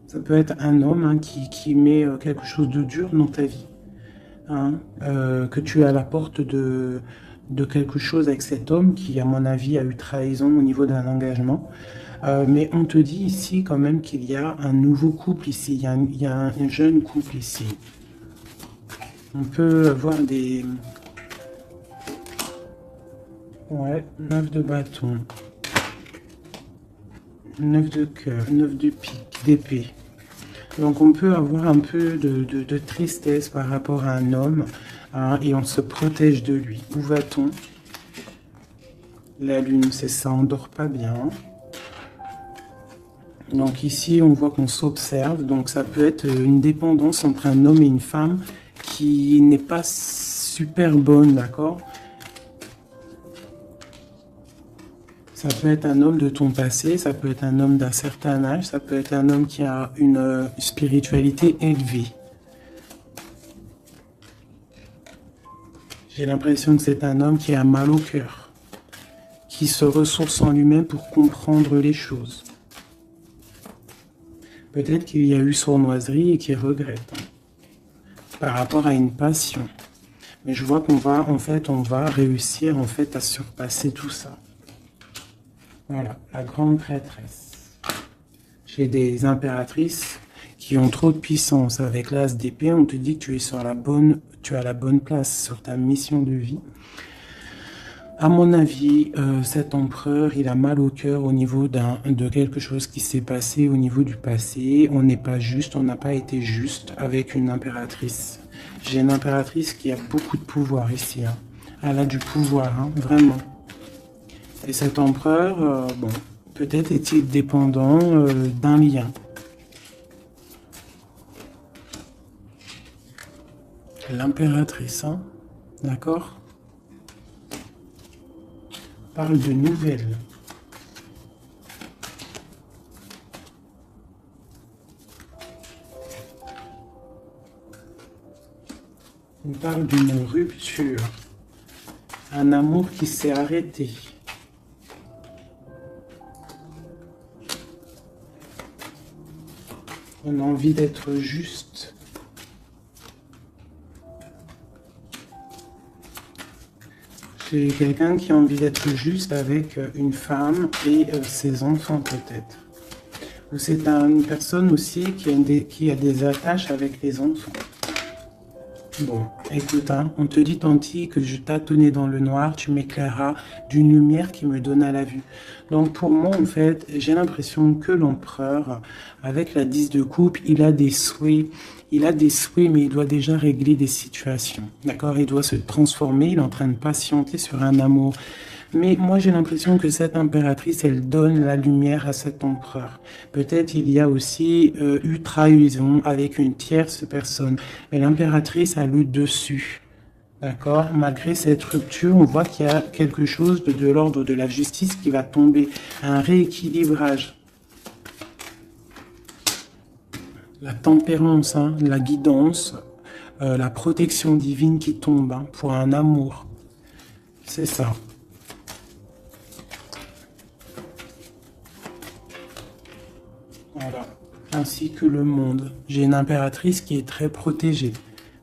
Ça peut être un homme, hein, qui met quelque chose de dur dans ta vie. Hein, que tu es à la porte de quelque chose avec cet homme qui, à mon avis, a eu trahison au niveau d'un engagement. Mais on te dit ici quand même qu'il y a un nouveau couple ici, il y a un jeune couple ici. On peut avoir des... Ouais, 9 de bâton, 9 de cœur, 9 de pique, d'épée. Donc on peut avoir un peu de tristesse par rapport à un homme, hein, et on se protège de lui. Où va-t-on? La lune, c'est ça, on dort pas bien. Donc ici, on voit qu'on s'observe, donc ça peut être une dépendance entre un homme et une femme qui n'est pas super bonne, d'accord? Ça peut être un homme de ton passé, ça peut être un homme d'un certain âge, ça peut être un homme qui a une spiritualité élevée. J'ai l'impression que c'est un homme qui a mal au cœur, qui se ressource en lui-même pour comprendre les choses. Peut-être qu'il y a eu sournoiserie et qu'il regrette par rapport à une passion. Mais je vois qu'on va, en fait, on va réussir en fait à surpasser tout ça. Voilà, la grande prêtresse. J'ai des impératrices qui ont trop de puissance. Avec l'as d'épée, on te dit que tu es sur la bonne, tu as la bonne place sur ta mission de vie. À mon avis, cet empereur, il a mal au cœur au niveau de quelque chose qui s'est passé au niveau du passé. On n'est pas juste, on n'a pas été juste avec une impératrice. J'ai une impératrice qui a beaucoup de pouvoir ici, hein. Elle a du pouvoir, hein, vraiment. Et cet empereur, bon, peut-être est-il dépendant d'un lien. L'impératrice, hein, d'accord? Parle de nouvelles. On parle d'une rupture. Un amour qui s'est arrêté. On a envie d'être juste. J'ai quelqu'un qui a envie d'être juste avec une femme et ses enfants peut-être. Ou c'est une personne aussi qui a des attaches avec les enfants. Bon, écoute, hein, on te dit Tanti que je tâtonnais dans le noir, tu m'éclairas d'une lumière qui me donna la vue. Donc pour moi, en fait, j'ai l'impression que l'empereur, avec la 10 de coupe, il a des souhaits. Il a des souhaits, mais il doit déjà régler des situations. D'accord? Il doit se transformer, il est en train de patienter sur un amour. Mais moi, j'ai l'impression que cette impératrice, elle donne la lumière à cet empereur. Peut-être il y a aussi eu trahison avec une tierce personne. Mais l'impératrice a le dessus. D'accord? Malgré cette rupture, on voit qu'il y a quelque chose de l'ordre de la justice qui va tomber. Un rééquilibrage. La tempérance, hein, la guidance, la protection divine qui tombe, hein, pour un amour. C'est ça. Voilà. Ainsi que le monde. J'ai une impératrice qui est très protégée.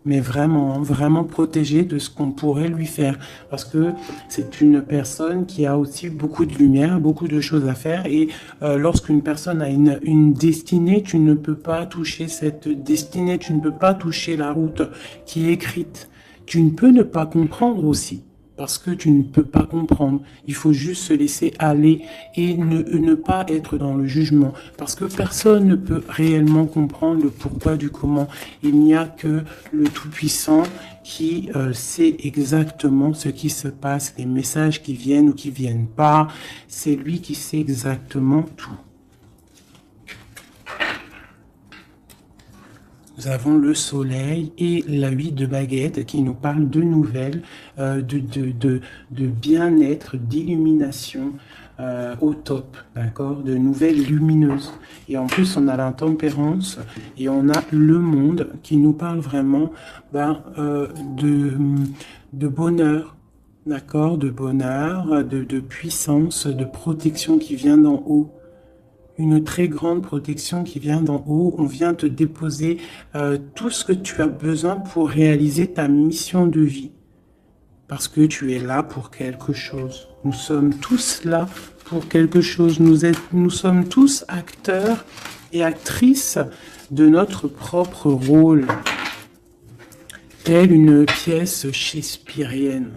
Mais vraiment, vraiment protégée de ce qu'on pourrait lui faire. Parce que c'est une personne qui a aussi beaucoup de lumière, beaucoup de choses à faire. Et lorsqu'une personne a une destinée, tu ne peux pas toucher cette destinée. Tu ne peux pas toucher la route qui est écrite. Tu ne peux ne pas comprendre aussi. Parce que tu ne peux pas comprendre. Il faut juste se laisser aller et ne pas être dans le jugement. Parce que personne ne peut réellement comprendre le pourquoi du comment. Il n'y a que le Tout-Puissant qui sait exactement ce qui se passe, les messages qui viennent ou qui viennent pas. C'est lui qui sait exactement tout. Nous avons le soleil et la 8 de baguette qui nous parle de nouvelles, de bien-être, d'illumination au top, d'accord, de nouvelles lumineuses. Et en plus, on a la tempérance et on a le monde qui nous parle vraiment de bonheur, d'accord, de bonheur, de puissance, de protection qui vient d'en haut. Une très grande protection qui vient d'en haut. On vient te déposer tout ce que tu as besoin pour réaliser ta mission de vie. parce que tu es là pour quelque chose. Nous sommes tous là pour quelque chose. Nous sommes tous acteurs et actrices de notre propre rôle, telle une pièce shakespearienne.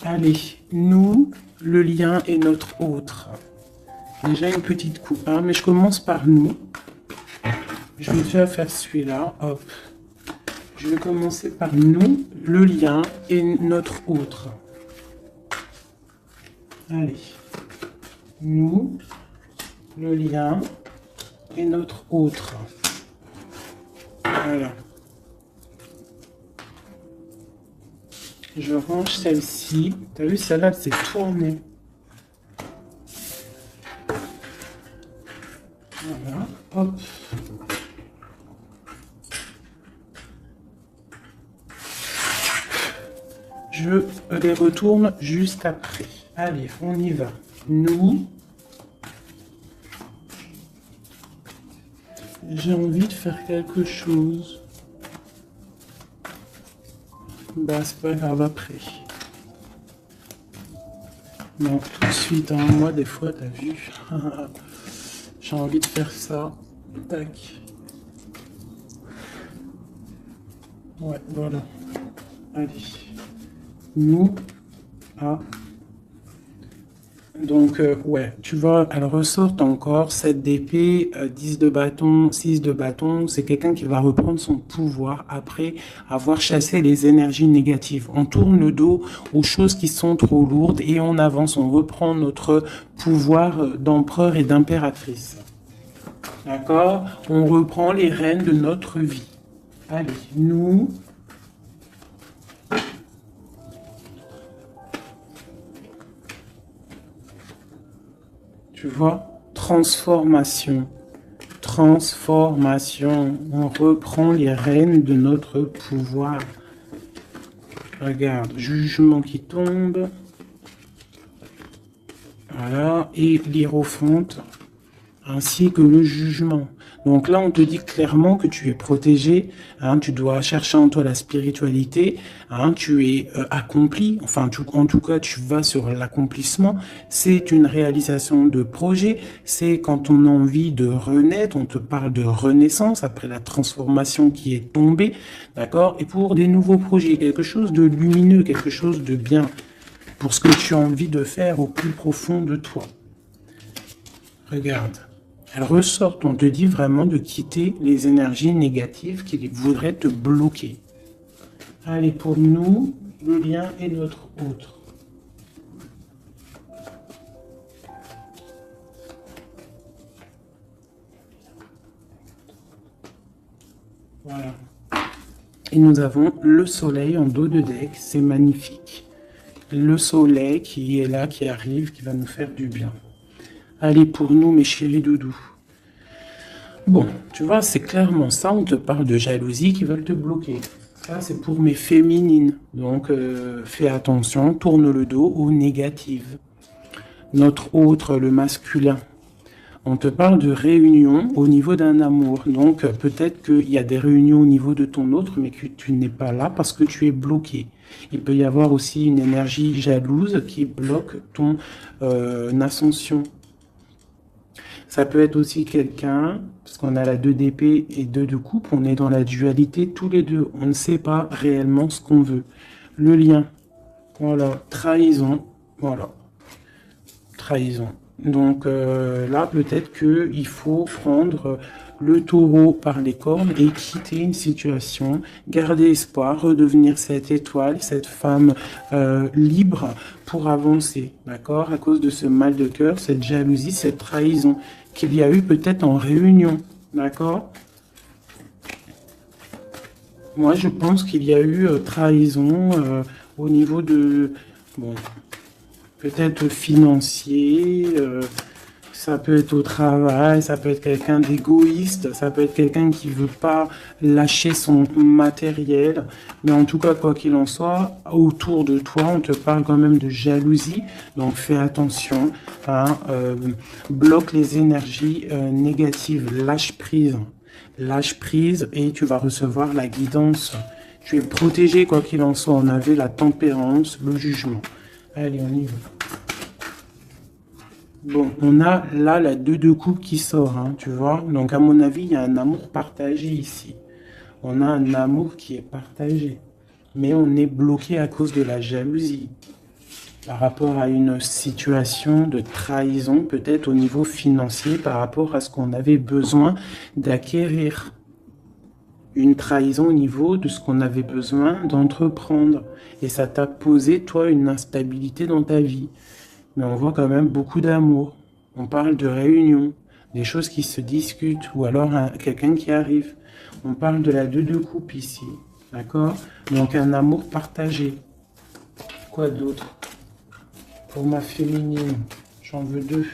Allez, nous, le lien est notre autre. Déjà une petite coupe, hein, mais je commence par nous. Je vais déjà faire celui-là, hop. Je vais commencer par nous, le lien et notre autre. Allez, nous, le lien et notre autre. Voilà. Je range celle-ci. T'as vu, celle-là, c'est tourné. Voilà, hop. Je les retourne juste après. Allez, on y va. Nous. J'ai envie de faire quelque chose. Bah, c'est pas grave après. Non, tout de suite, hein. Moi, des fois, t'as vu. J'ai envie de faire ça. Tac. Ouais, voilà. Allez. Nous. Ah. Donc, ouais, tu vois, elle ressort encore, 7 d'épée, 10 de bâton, 6 de bâton. C'est quelqu'un qui va reprendre son pouvoir après avoir chassé les énergies négatives. On tourne le dos aux choses qui sont trop lourdes et on avance, on reprend notre pouvoir d'empereur et d'impératrice. D'accord? On reprend les rênes de notre vie. Allez, nous... Tu vois, transformation, transformation. On reprend les rênes de notre pouvoir. Regarde, jugement qui tombe. Voilà, et l'hiérophante, ainsi que le jugement. Donc là, on te dit clairement que tu es protégé, hein, tu dois chercher en toi la spiritualité, hein, tu es accompli, enfin, en tout cas, tu vas sur l'accomplissement. C'est une réalisation de projet, c'est quand on a envie de renaître, on te parle de renaissance après la transformation qui est tombée, d'accord? Et pour des nouveaux projets, quelque chose de lumineux, quelque chose de bien, pour ce que tu as envie de faire au plus profond de toi. Regarde. Elle ressort, on te dit vraiment de quitter les énergies négatives qui voudraient te bloquer. Allez, pour nous, le lien est notre autre. Voilà. Et nous avons le soleil en dos de deck, c'est magnifique. Le soleil qui est là, qui arrive, qui va nous faire du bien. Allez, pour nous, mes chéris doudous. Bon, tu vois, c'est clairement ça. On te parle de jalousie qui veulent te bloquer. Ça, c'est pour mes féminines. Donc, fais attention, tourne le dos aux négatives. Notre autre, le masculin. On te parle de réunion au niveau d'un amour. Donc, peut-être qu'il y a des réunions au niveau de ton autre, mais que tu n'es pas là parce que tu es bloqué. Il peut y avoir aussi une énergie jalouse qui bloque ton ascension. Ça peut être aussi quelqu'un, parce qu'on a la 2 d'épée et 2 de coupe, on est dans la dualité tous les deux. On ne sait pas réellement ce qu'on veut. Le lien, voilà, trahison, voilà, trahison. Donc là, peut-être qu'il faut prendre le taureau par les cornes et quitter une situation, garder espoir, redevenir cette étoile, cette femme libre pour avancer, d'accord? À cause de ce mal de cœur, cette jalousie, cette trahison qu'il y a eu peut-être en réunion, d'accord? Moi, je pense qu'il y a eu trahison au niveau de, bon, peut-être financier, Ça peut être au travail, ça peut être quelqu'un d'égoïste, ça peut être quelqu'un qui veut pas lâcher son matériel. Mais en tout cas, quoi qu'il en soit, autour de toi, on te parle quand même de jalousie. Donc fais attention, hein, bloque les énergies négatives, lâche prise. Lâche prise et tu vas recevoir la guidance. Tu es protégé, quoi qu'il en soit. On avait la tempérance, le jugement. Allez, on y va. Bon, on a là la 2 de coupe qui sort, hein, tu vois. Donc, à mon avis, il y a un amour partagé ici. On a un amour qui est partagé. Mais on est bloqué à cause de la jalousie. Par rapport à une situation de trahison, peut-être au niveau financier, par rapport à ce qu'on avait besoin d'acquérir. Une trahison au niveau de ce qu'on avait besoin d'entreprendre. Et ça t'a posé, toi, une instabilité dans ta vie. Mais on voit quand même beaucoup d'amour. On parle de réunion, des choses qui se discutent, ou alors quelqu'un qui arrive. On parle de la 2 de coupe ici, d'accord? Donc un amour partagé. Quoi d'autre? Pour ma féminine, j'en veux 2.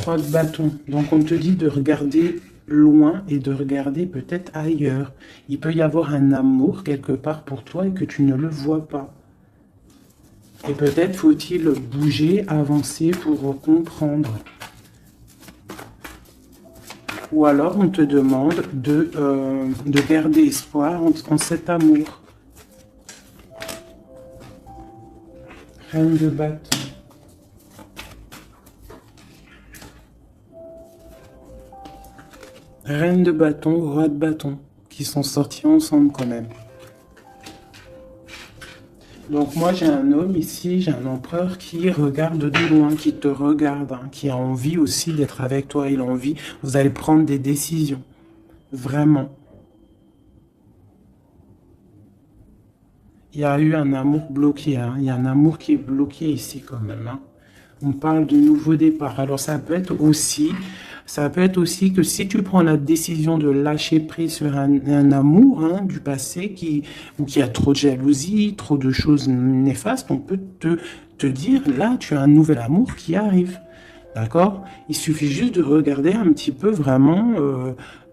De bâton. Donc on te dit de regarder loin et de regarder peut-être ailleurs. Il peut y avoir un amour quelque part pour toi et que tu ne le vois pas. Et peut-être faut-il bouger, avancer pour comprendre. Ou alors on te demande de garder espoir en cet amour. Reine de bâton. Reine de bâton, roi de bâton, qui sont sortis ensemble quand même. Donc moi j'ai un homme ici, j'ai un empereur qui regarde de loin, qui te regarde, hein, qui a envie aussi d'être avec toi, il a envie, vous allez prendre des décisions, vraiment. Il y a eu un amour bloqué, hein, il y a un amour qui est bloqué ici quand même. Hein. On parle de nouveau départ, alors ça peut être aussi que si tu prends la décision de lâcher prise sur un amour hein, du passé ou qui a trop de jalousie, trop de choses néfastes, on peut te dire, là, tu as un nouvel amour qui arrive. D'accord? Il suffit juste de regarder un petit peu vraiment,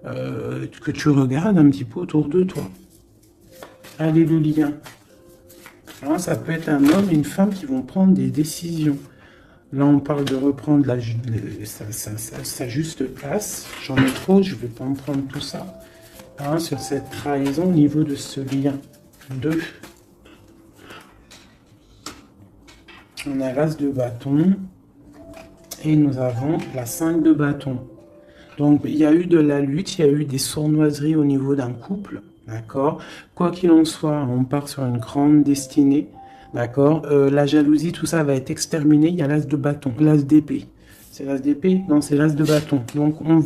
que tu regardes un petit peu autour de toi. Alléluia. Alors, ça peut être un homme et une femme qui vont prendre des décisions. Là, on parle de reprendre sa juste place. J'en ai trop, je ne vais pas en prendre tout ça. Hein, sur cette trahison au niveau de ce lien. 2. On a l'as de bâton. Et nous avons la 5 de bâton. Donc, il y a eu de la lutte, il y a eu des sournoiseries au niveau d'un couple. D'accord? Quoi qu'il en soit, on part sur une grande destinée. D'accord, la jalousie, tout ça va être exterminé. Il y a l'as de bâton, l'as d'épée. C'est l'as d'épée? Non, c'est l'as de bâton. Donc, on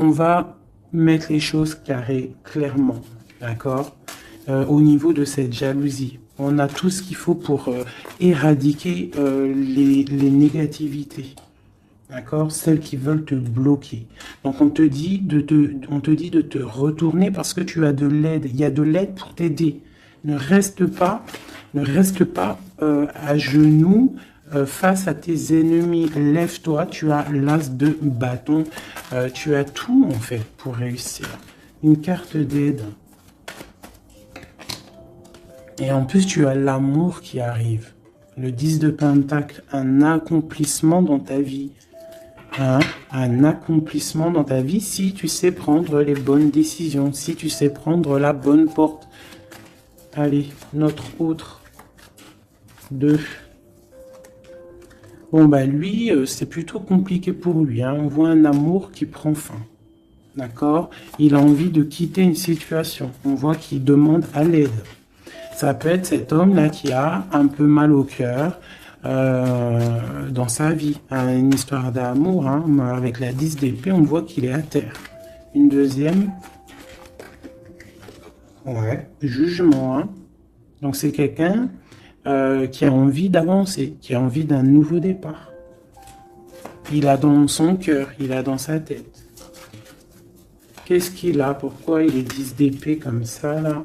va mettre les choses carrées, clairement. D'accord, au niveau de cette jalousie. On a tout ce qu'il faut pour éradiquer les négativités. D'accord, celles qui veulent te bloquer. Donc, on te dit de te retourner parce que tu as de l'aide. Il y a de l'aide pour t'aider. Ne reste pas à genoux face à tes ennemis. Lève-toi, tu as l'as de bâton. Tu as tout, en fait, pour réussir. Une carte d'aide. Et en plus, tu as l'amour qui arrive. Le 10 de Pentacle, un accomplissement dans ta vie. Hein? Un accomplissement dans ta vie si tu sais prendre les bonnes décisions, si tu sais prendre la bonne porte. Allez, notre autre 2. Bon, bah lui, c'est plutôt compliqué pour lui. Hein. On voit un amour qui prend fin. D'accord? Il a envie de quitter une situation. On voit qu'il demande à l'aide. Ça peut être cet homme-là qui a un peu mal au cœur dans sa vie. Une histoire d'amour. Hein. Avec la 10 d'épée, on voit qu'il est à terre. Une deuxième. Ouais, jugement. Hein. Donc, c'est quelqu'un qui a envie d'avancer, qui a envie d'un nouveau départ. Il a dans son cœur, il a dans sa tête. Qu'est-ce qu'il a? Pourquoi il est 10 d'épée comme ça, là?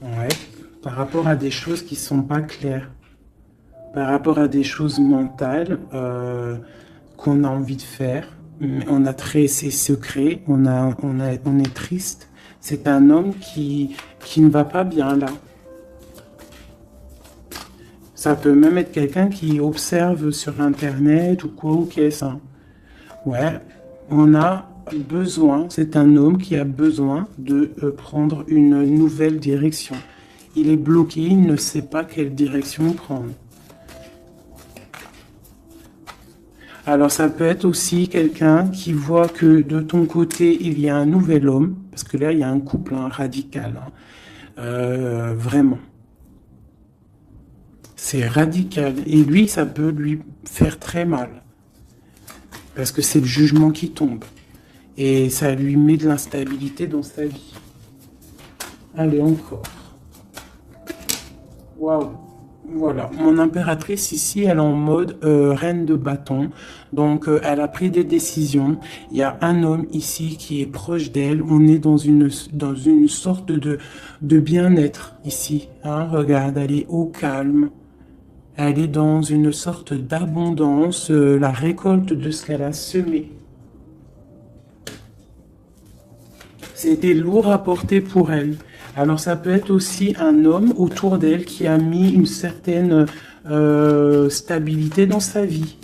Ouais. Par rapport à des choses qui sont pas claires. Par rapport à des choses mentales qu'on a envie de faire. On a très ses secrets. On est triste. C'est un homme qui ne va pas bien là. Ça peut même être quelqu'un qui observe sur Internet ou quoi ou qu'est-ce. Hein. Ouais, on a besoin, c'est un homme qui a besoin de prendre une nouvelle direction. Il est bloqué, il ne sait pas quelle direction prendre. Alors ça peut être aussi quelqu'un qui voit que de ton côté, il y a un nouvel homme, parce que là, il y a un couple hein, radical, hein. Vraiment. C'est radical. Et lui, ça peut lui faire très mal. Parce que c'est le jugement qui tombe. Et ça lui met de l'instabilité dans sa vie. Allez, encore. Waouh. Voilà. Mon impératrice ici, elle est en mode reine de bâton. Donc, elle a pris des décisions. Il y a un homme ici qui est proche d'elle. On est dans une sorte de bien-être ici. Hein, regarde, elle est au calme. Elle est dans une sorte d'abondance, la récolte de ce qu'elle a semé. C'était lourd à porter pour elle. Alors ça peut être aussi un homme autour d'elle qui a mis une certaine stabilité dans sa vie.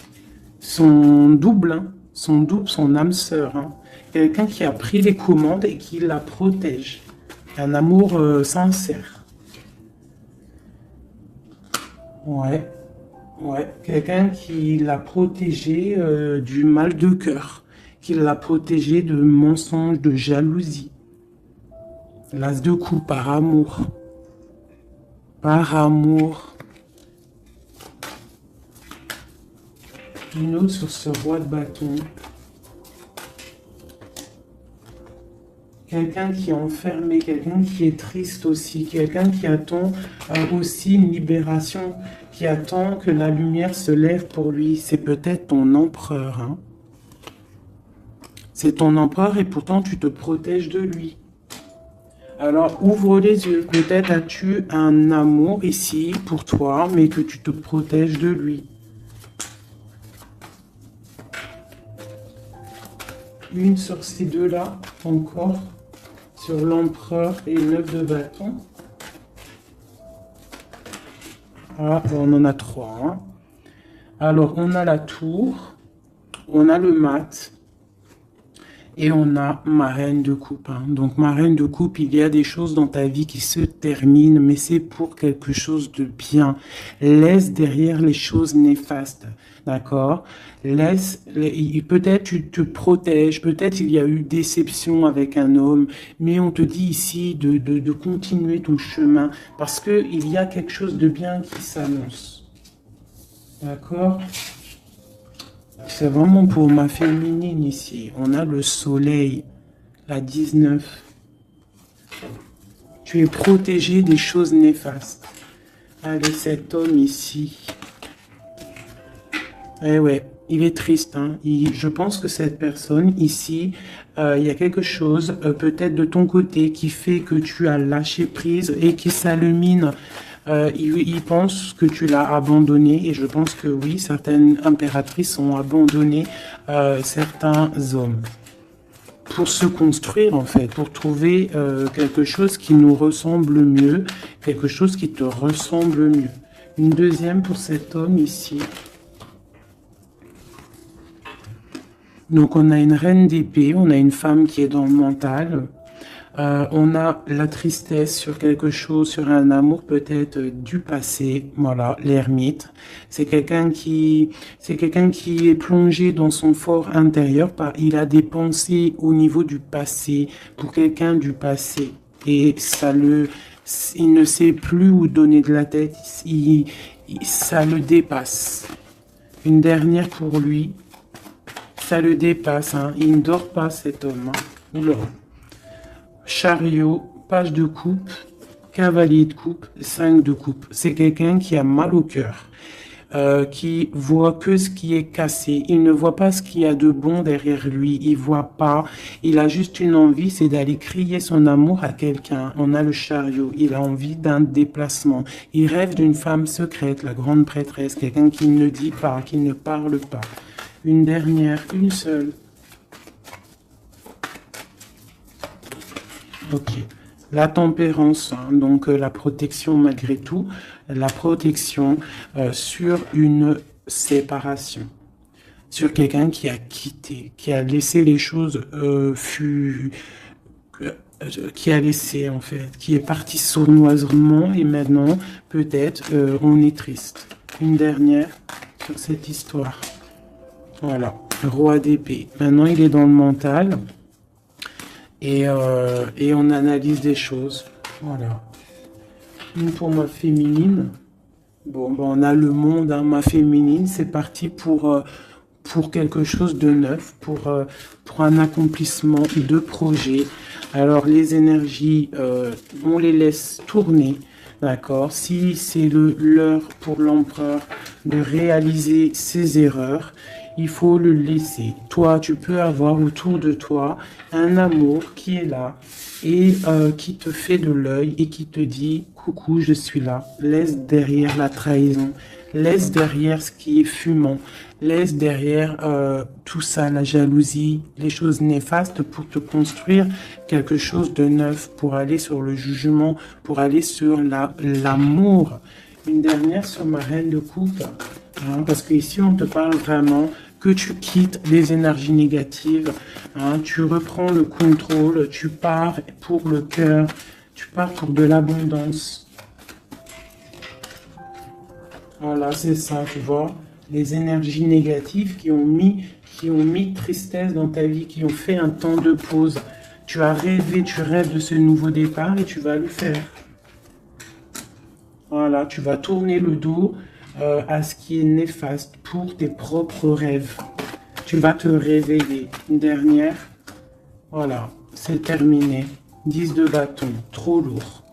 Son double, hein, son âme sœur. Hein. Quelqu'un qui a pris les commandes et qui la protège. Un amour sincère. Ouais, ouais, quelqu'un qui l'a protégé du mal de cœur, qui l'a protégé de mensonges, de jalousie. L'as de coups par amour. Par amour. Une autre sur ce roi de bâton. Quelqu'un qui est enfermé, quelqu'un qui est triste aussi, quelqu'un qui attend aussi une libération, qui attend que la lumière se lève pour lui. C'est peut-être ton empereur. Hein. C'est ton empereur et pourtant tu te protèges de lui. Alors ouvre les yeux. Peut-être as-tu un amour ici pour toi, mais que tu te protèges de lui. Une sur ces deux-là, encore. Sur l'empereur et le 9 de bâton. Ah, on en a trois. Hein. Alors, on a la tour, on a le mat et on a ma reine de coupe. Hein. Donc, ma reine de coupe, il y a des choses dans ta vie qui se terminent, mais c'est pour quelque chose de bien. Laisse derrière les choses néfastes. D'accord? Peut-être tu te protèges, peut-être il y a eu déception avec un homme, mais on te dit ici de continuer ton chemin parce qu'il y a quelque chose de bien qui s'annonce. D'accord? C'est vraiment pour ma féminine ici. On a le soleil, la 19. Tu es protégé des choses néfastes. Allez, cet homme ici. Eh ouais, il est triste. Hein. Je pense que cette personne ici, il y a quelque chose peut-être de ton côté qui fait que tu as lâché prise et qui s'illumine. Il pense que tu l'as abandonné et je pense que oui, certaines impératrices ont abandonné certains hommes pour se construire en fait, pour trouver quelque chose qui nous ressemble mieux, quelque chose qui te ressemble mieux. Une deuxième pour cet homme ici. Donc on a une reine d'épée, on a une femme qui est dans le mental, on a la tristesse sur quelque chose, sur un amour peut-être du passé, voilà, l'ermite. C'est quelqu'un qui est plongé dans son fort intérieur, il a des pensées au niveau du passé, pour quelqu'un du passé, et il ne sait plus où donner de la tête, ça le dépasse. Une dernière pour lui. Ça le dépasse, hein. Il ne dort pas cet homme. Hein. Oula. Chariot, page de coupe, cavalier de coupe, 5 de coupe. C'est quelqu'un qui a mal au cœur. qui voit que ce qui est cassé. Il ne voit pas ce qu'il y a de bon derrière lui. Il voit pas. Il a juste une envie, c'est d'aller crier son amour à quelqu'un. On a le chariot. Il a envie d'un déplacement. Il rêve d'une femme secrète, la grande prêtresse, quelqu'un qui ne dit pas, qui ne parle pas. Une dernière, une seule. Ok. La tempérance, hein, donc la protection malgré tout, la protection sur une séparation, sur quelqu'un qui a quitté, qui a laissé les choses qui a laissé en fait, qui est parti sournoisement et maintenant peut-être on est triste. Une dernière sur cette histoire. Voilà, roi d'épée. Maintenant il est dans le mental. Et on analyse des choses. Voilà. Une pour ma féminine. Bon, ben on a le monde, hein, ma féminine. C'est parti pour quelque chose de neuf, pour un accomplissement de projet. Alors, les énergies, on les laisse tourner. D'accord? Si c'est l'heure pour l'empereur de réaliser ses erreurs, il faut le laisser. Toi, tu peux avoir autour de toi un amour qui est là et qui te fait de l'œil et qui te dit « Coucou, je suis là ». Laisse derrière la trahison, laisse derrière ce qui est fumant, laisse derrière tout ça, la jalousie, les choses néfastes pour te construire quelque chose de neuf, pour aller sur le jugement, pour aller sur l'amour. Une dernière sur ma reine de coupe, hein, parce qu'ici on te parle vraiment que tu quittes les énergies négatives, hein, tu reprends le contrôle, tu pars pour le cœur, tu pars pour de l'abondance. Voilà, c'est ça, tu vois, les énergies négatives qui ont mis tristesse dans ta vie, qui ont fait un temps de pause. Tu as rêvé, tu rêves de ce nouveau départ et tu vas le faire. Voilà, tu vas tourner le dos à ce qui est néfaste pour tes propres rêves. Tu vas te réveiller. Une dernière. Voilà, c'est terminé. 10 de bâton, trop lourd.